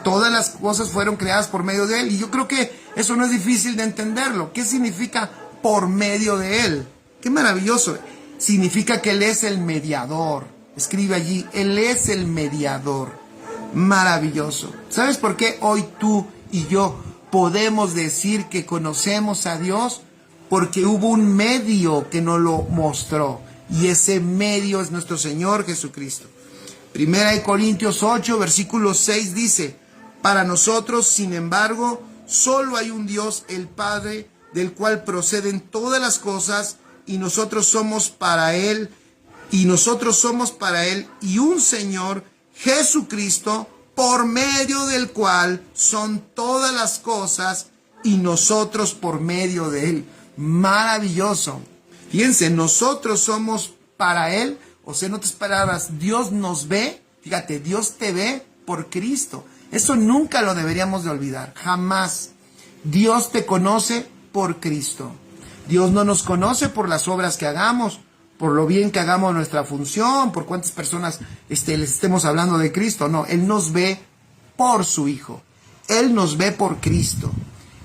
Todas las cosas fueron creadas por medio de Él. Y yo creo que eso no es difícil de entenderlo. ¿Qué significa por medio de Él? ¡Qué maravilloso! Significa que Él es el mediador. Escribe allí, Él es el mediador. Maravilloso. ¿Sabes por qué hoy tú y yo podemos decir que conocemos a Dios? Porque hubo un medio que nos lo mostró, y ese medio es nuestro Señor Jesucristo. Primera de Corintios 8, versículo 6 dice, para nosotros, sin embargo, solo hay un Dios, el Padre, del cual proceden todas las cosas, y nosotros somos para Él, y un Señor, Jesucristo, por medio del cual son todas las cosas, y nosotros por medio de Él. Maravilloso. Fíjense, nosotros somos para Él. O sea, en otras palabras, Dios nos ve. Fíjate, Dios te ve por Cristo. Eso nunca lo deberíamos de olvidar, jamás. Dios te conoce por Cristo. Dios no nos conoce por las obras que hagamos, por lo bien que hagamos nuestra función, por cuántas personas les estemos hablando de Cristo. No, Él nos ve por su Hijo. Él nos ve por Cristo.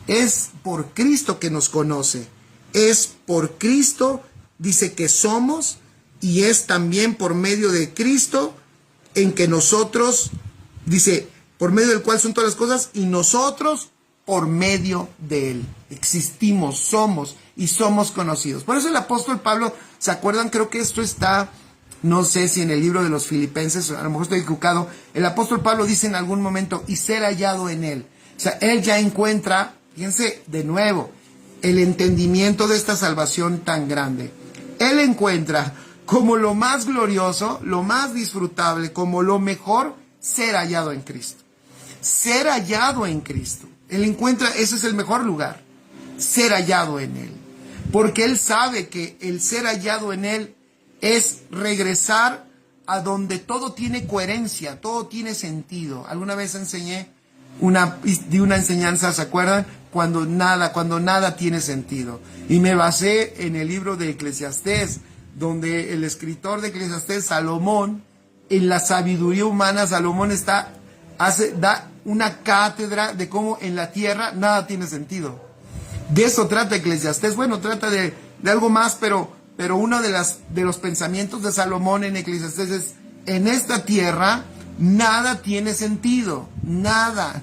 Es por Cristo que nos conoce. Es por Cristo, dice, que somos, y es también por medio de Cristo en que nosotros, dice, por medio del cual son todas las cosas, y nosotros por medio de Él existimos, somos y somos conocidos. Por eso el apóstol Pablo, ¿se acuerdan? Creo que esto está no sé si en el libro de los Filipenses, a lo mejor estoy equivocado, el apóstol Pablo dice en algún momento, y ser hallado en él. O sea, él ya encuentra, fíjense de nuevo, el entendimiento de esta salvación tan grande. Él encuentra como lo más glorioso, lo más disfrutable, como lo mejor, ser hallado en Cristo. Ser hallado en Cristo. Él encuentra, ese es el mejor lugar, ser hallado en Él. Porque Él sabe que el ser hallado en Él es regresar a donde todo tiene coherencia, todo tiene sentido. Alguna vez di una enseñanza, ¿se acuerdan? Cuando nada tiene sentido. Y me basé en el libro de Eclesiastés, donde el escritor de Eclesiastés, Salomón, en la sabiduría humana, Salomón da una cátedra de cómo en la tierra nada tiene sentido. De eso trata Eclesiastés. Bueno, trata de algo más, pero uno de los pensamientos de Salomón en Eclesiastés es: en esta tierra nada tiene sentido, nada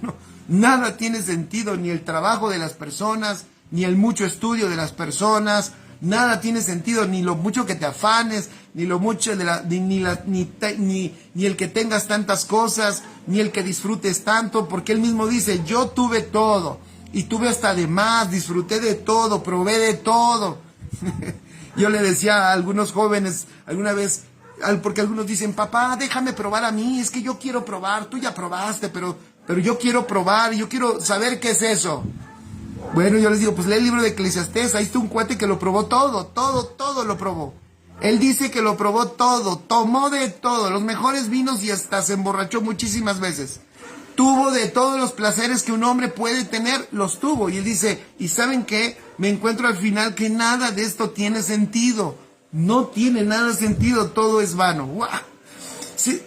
tiene sentido, ni el trabajo de las personas, ni el mucho estudio de las personas, nada tiene sentido, ni lo mucho que te afanes, ni lo mucho ni el que tengas tantas cosas, ni el que disfrutes tanto, porque él mismo dice: yo tuve todo, y tuve hasta de más, disfruté de todo, probé de todo. Yo le decía a algunos jóvenes alguna vez, porque algunos dicen: papá, déjame probar a mí, es que yo quiero probar, tú ya probaste, pero yo quiero probar, yo quiero saber qué es eso. Bueno, yo les digo: pues lee el libro de Eclesiastés, ahí está un cuate que lo probó todo lo probó. Él dice que lo probó todo, tomó de todo, los mejores vinos, y hasta se emborrachó muchísimas veces. Tuvo de todos los placeres que un hombre puede tener, los tuvo. Y él dice: ¿y saben qué? Me encuentro al final que nada de esto tiene sentido. No tiene nada sentido, todo es vano. ¡Wow! Sí,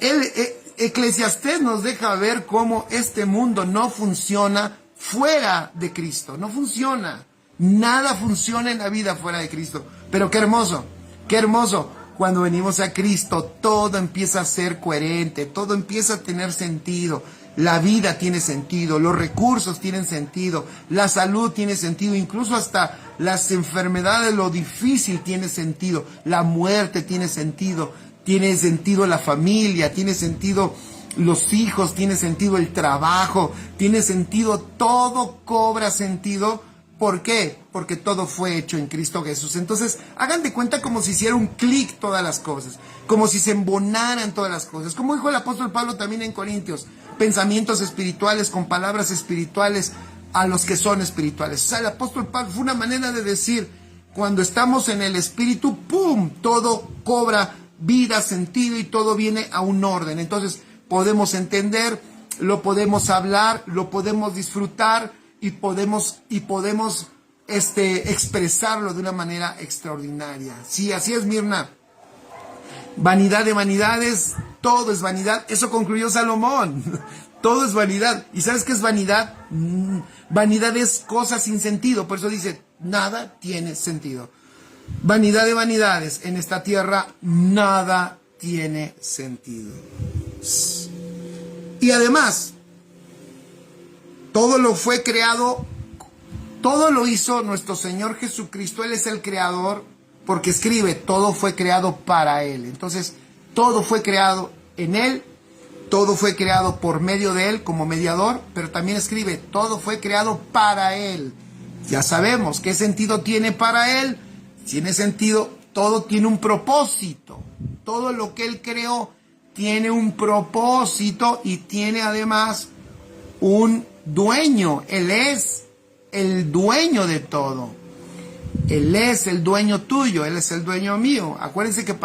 Eclesiastés nos deja ver cómo este mundo no funciona fuera de Cristo. No funciona. Nada funciona en la vida fuera de Cristo. Pero qué hermoso, qué hermoso. Cuando venimos a Cristo, todo empieza a ser coherente, todo empieza a tener sentido. La vida tiene sentido, los recursos tienen sentido, la salud tiene sentido, incluso hasta las enfermedades, lo difícil tiene sentido, la muerte tiene sentido la familia, tiene sentido los hijos, tiene sentido el trabajo, tiene sentido, todo cobra sentido. ¿Por qué? Porque todo fue hecho en Cristo Jesús. Entonces, hagan de cuenta como si hiciera un clic todas las cosas, como si se embonaran todas las cosas. Como dijo el apóstol Pablo también en Corintios: pensamientos espirituales con palabras espirituales a los que son espirituales. O sea, el apóstol Pablo fue una manera de decir: cuando estamos en el espíritu, ¡pum!, todo cobra vida, sentido, y todo viene a un orden. Entonces, podemos entender, lo podemos hablar, lo podemos disfrutar, y podemos expresarlo de una manera extraordinaria. Sí, así es, Mirna. Vanidad de vanidades, todo es vanidad. Eso concluyó Salomón. Todo es vanidad. ¿Y sabes qué es vanidad? Vanidad es cosas sin sentido. Por eso dice: nada tiene sentido. Vanidad de vanidades. En esta tierra nada tiene sentido. Y además, todo lo fue creado, todo lo hizo nuestro Señor Jesucristo. Él es el creador, porque escribe: todo fue creado para Él. Entonces, todo fue creado en Él, todo fue creado por medio de Él como mediador, pero también escribe: todo fue creado para Él. Ya sabemos qué sentido tiene para Él. Tiene sentido, todo tiene un propósito. Todo lo que Él creó tiene un propósito y tiene además un dueño. Él es el dueño de todo. Él es el dueño tuyo, Él es el dueño mío. Acuérdense que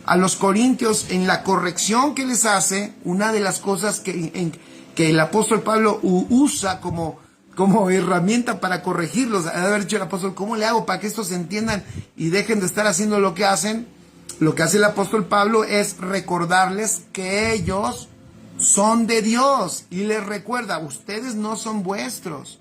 a los corintios, en la corrección que les hace, una de las cosas que el apóstol Pablo usa como herramienta para corregirlos, ha de haber dicho el apóstol: ¿cómo le hago para que estos se entiendan y dejen de estar haciendo lo que hacen? Lo que hace el apóstol Pablo es recordarles que ellos son de Dios, y les recuerda: ustedes no son vuestros.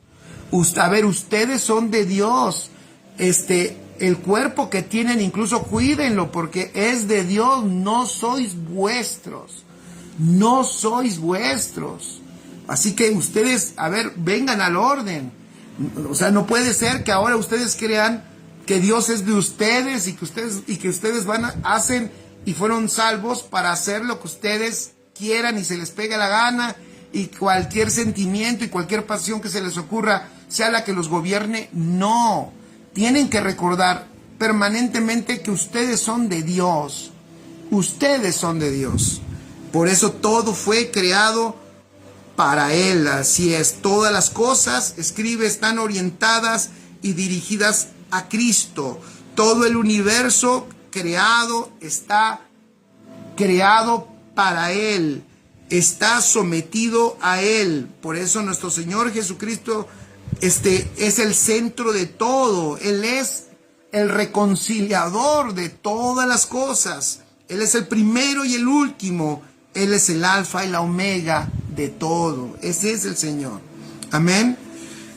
Ustedes son de Dios. El cuerpo que tienen, incluso cuídenlo, porque es de Dios, no sois vuestros. No sois vuestros. Así que ustedes, vengan al orden. O sea, no puede ser que ahora ustedes crean que Dios es de ustedes y que ustedes hacen y fueron salvos para hacer lo que ustedes quieran y se les pegue la gana, y cualquier sentimiento y cualquier pasión que se les ocurra sea la que los gobierne. No, tienen que recordar permanentemente que ustedes son de Dios. Ustedes son de Dios. Por eso todo fue creado para Él. Así es, todas las cosas, escribe, están orientadas y dirigidas a Cristo. Todo el universo creado está creado para Él. Está sometido a Él. Por eso nuestro Señor Jesucristo es el centro de todo. Él es el reconciliador de todas las cosas. Él es el primero y el último. Él es el alfa y la omega de todo. Ese es el Señor. Amén.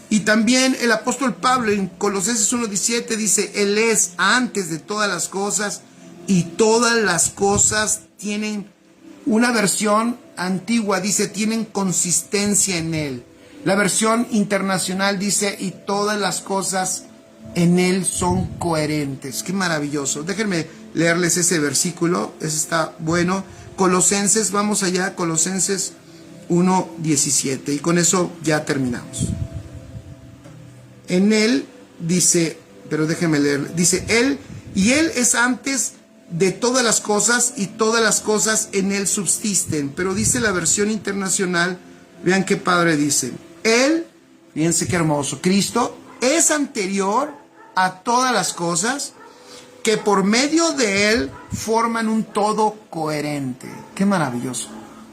Y también el apóstol Pablo en Colosenses 1:17 dice, Él es antes de todas las cosas y todas las cosas tienen, una versión antigua dice, tienen consistencia en Él. La versión internacional dice, y todas las cosas en Él son coherentes. Qué maravilloso. Déjenme leerles ese versículo, ese está bueno. Colosenses, vamos allá, Colosenses 1:17, y con eso ya terminamos. En Él dice, pero déjenme leer, dice Él, y Él es antes de todas las cosas, y todas las cosas en Él subsisten. Pero dice la versión internacional, vean qué padre dice, Él, fíjense qué hermoso, Cristo es anterior a todas las cosas, que por medio de Él forman un todo coherente. Qué maravilloso.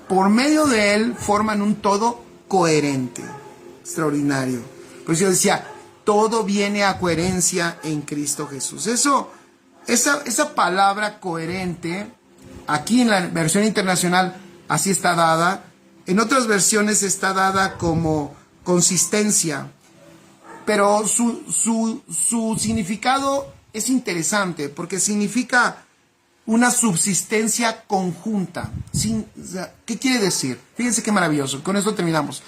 Por medio de Él forman un todo coherente. Extraordinario. Por eso yo decía, todo viene a coherencia en Cristo Jesús. Esa palabra coherente, aquí en la versión internacional así está dada. En otras versiones está dada como consistencia. Pero su significado es interesante porque significa una subsistencia conjunta. ¿Qué quiere decir? Fíjense qué maravilloso. Con esto terminamos.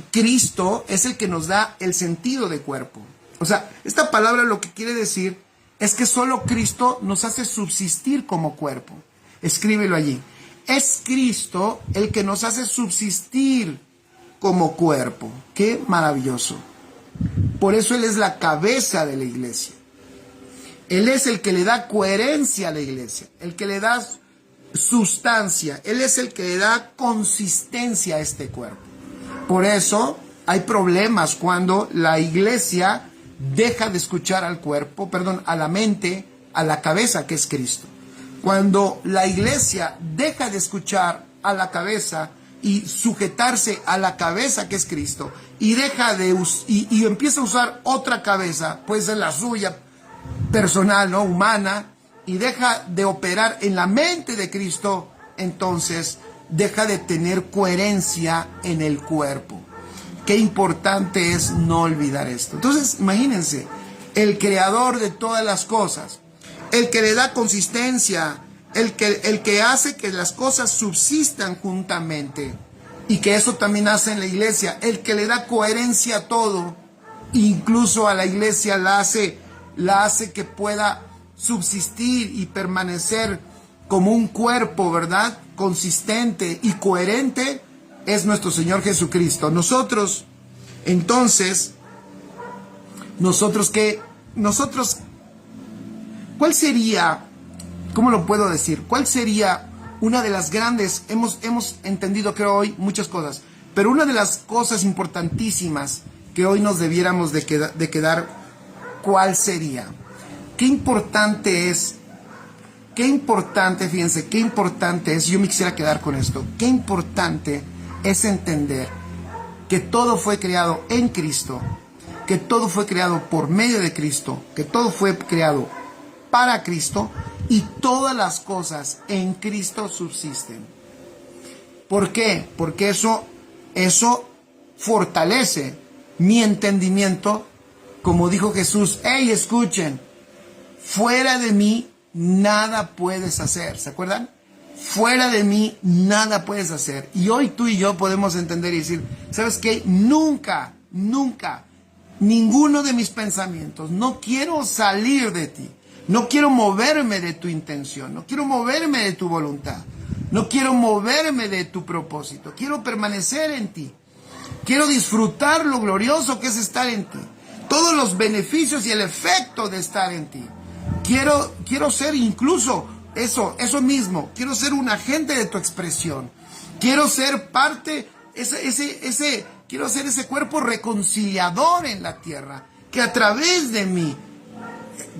Cristo es el que nos da el sentido de cuerpo. O sea, esta palabra lo que quiere decir es que solo Cristo nos hace subsistir como cuerpo. Escríbelo allí. Es Cristo el que nos hace subsistir como cuerpo. Qué maravilloso. Por eso Él es la cabeza de la iglesia. Él es el que le da coherencia a la iglesia, el que le da sustancia. Él es el que le da consistencia a este cuerpo. Por eso hay problemas cuando la iglesia deja de escuchar al cuerpo, a la mente, a la cabeza que es Cristo. Cuando la iglesia deja de escuchar a la cabeza y sujetarse a la cabeza que es Cristo y y empieza a usar otra cabeza, puede ser la suya personal, ¿no? Humana, y deja de operar en la mente de Cristo, entonces deja de tener coherencia en el cuerpo. Qué importante es no olvidar esto. Entonces, imagínense, el creador de todas las cosas, el que le da consistencia, el que hace que las cosas subsistan juntamente, y que eso también hace en la iglesia, el que le da coherencia a todo, incluso a la iglesia la hace que pueda subsistir y permanecer como un cuerpo, ¿verdad? Consistente y coherente, es nuestro Señor Jesucristo. Nosotros, entonces, ¿cuál sería, cómo lo puedo decir? ¿Cuál sería una de las grandes, hemos entendido creo hoy muchas cosas, pero una de las cosas importantísimas que hoy nos debiéramos de quedar, ¿cuál sería? Qué importante, fíjense, qué importante es, yo me quisiera quedar con esto, qué importante es entender que todo fue creado en Cristo, que todo fue creado por medio de Cristo, que todo fue creado para Cristo y todas las cosas en Cristo subsisten. ¿Por qué? Porque eso fortalece mi entendimiento, como dijo Jesús, hey, escuchen, fuera de mí nada puedes hacer, ¿se acuerdan? Fuera de mí nada puedes hacer. Y hoy tú y yo podemos entender y decir, ¿sabes qué? Nunca, ninguno de mis pensamientos, no quiero salir de ti, No quiero moverme de tu intención, no quiero moverme de tu voluntad, no quiero moverme de tu propósito, quiero permanecer en ti. Quiero disfrutar lo glorioso que es estar en ti, todos los beneficios y el efecto de estar en ti. Quiero ser incluso eso mismo, quiero ser un agente de tu expresión. Quiero ser parte, quiero ser ese cuerpo reconciliador en la tierra, que a través de mí,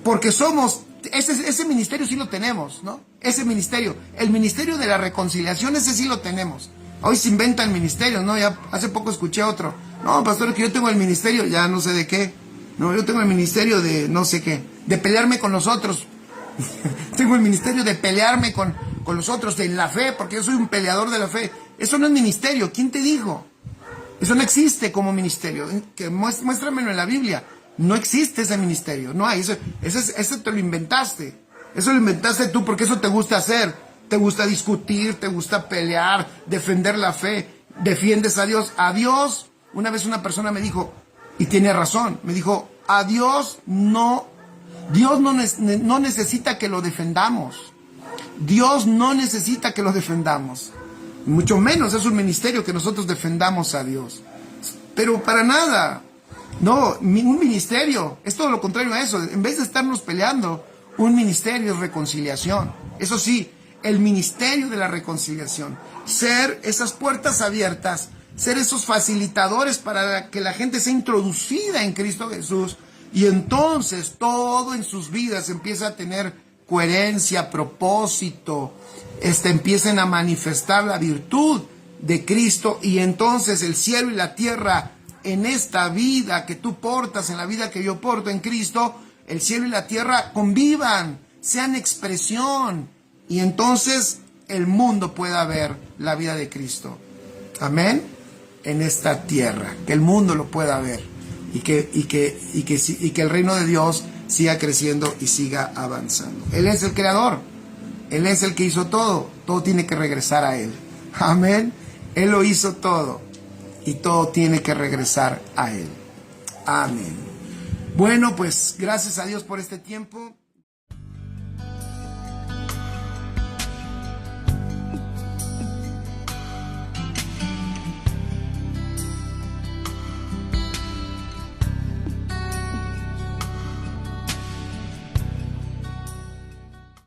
porque somos, ese ministerio sí lo tenemos, ¿no? Ese ministerio, el ministerio de la reconciliación, ese sí lo tenemos. Hoy se inventan ministerios, ¿no? Ya hace poco escuché otro. No, pastor, que yo tengo el ministerio, ya no sé de qué. No, yo tengo el ministerio de no sé qué, de pelearme con los otros. Tengo el ministerio de pelearme con los otros, de la fe, porque yo soy un peleador de la fe. Eso no es ministerio, ¿quién te dijo? Eso no existe como ministerio. Muéstramelo en la Biblia. No existe ese ministerio, no hay. Eso te lo inventaste. Eso lo inventaste tú porque eso te gusta hacer. Te gusta discutir, te gusta pelear, defender la fe. Defiendes a Dios. A Dios, una vez una persona me dijo, y tiene razón, me dijo, a Dios no necesita que lo defendamos. Dios no necesita que lo defendamos. Mucho menos es un ministerio que nosotros defendamos a Dios. Pero para nada. No, un ministerio es todo lo contrario a eso. En vez de estarnos peleando, un ministerio es reconciliación. Eso sí, el ministerio de la reconciliación. Ser esas puertas abiertas, ser esos facilitadores para que la gente sea introducida en Cristo Jesús. Y entonces todo en sus vidas empieza a tener coherencia, propósito, empiecen a manifestar la virtud de Cristo, y entonces el cielo y la tierra en esta vida que tú portas, en la vida que yo porto en Cristo, el cielo y la tierra convivan, sean expresión, y entonces el mundo pueda ver la vida de Cristo. Amén. En esta tierra, que el mundo lo pueda ver, y que el reino de Dios siga creciendo y siga avanzando. Él es el creador, Él es el que hizo todo tiene que regresar a Él. Amén. Él lo hizo todo y todo tiene que regresar a Él. Amén. Bueno, pues gracias a Dios por este tiempo.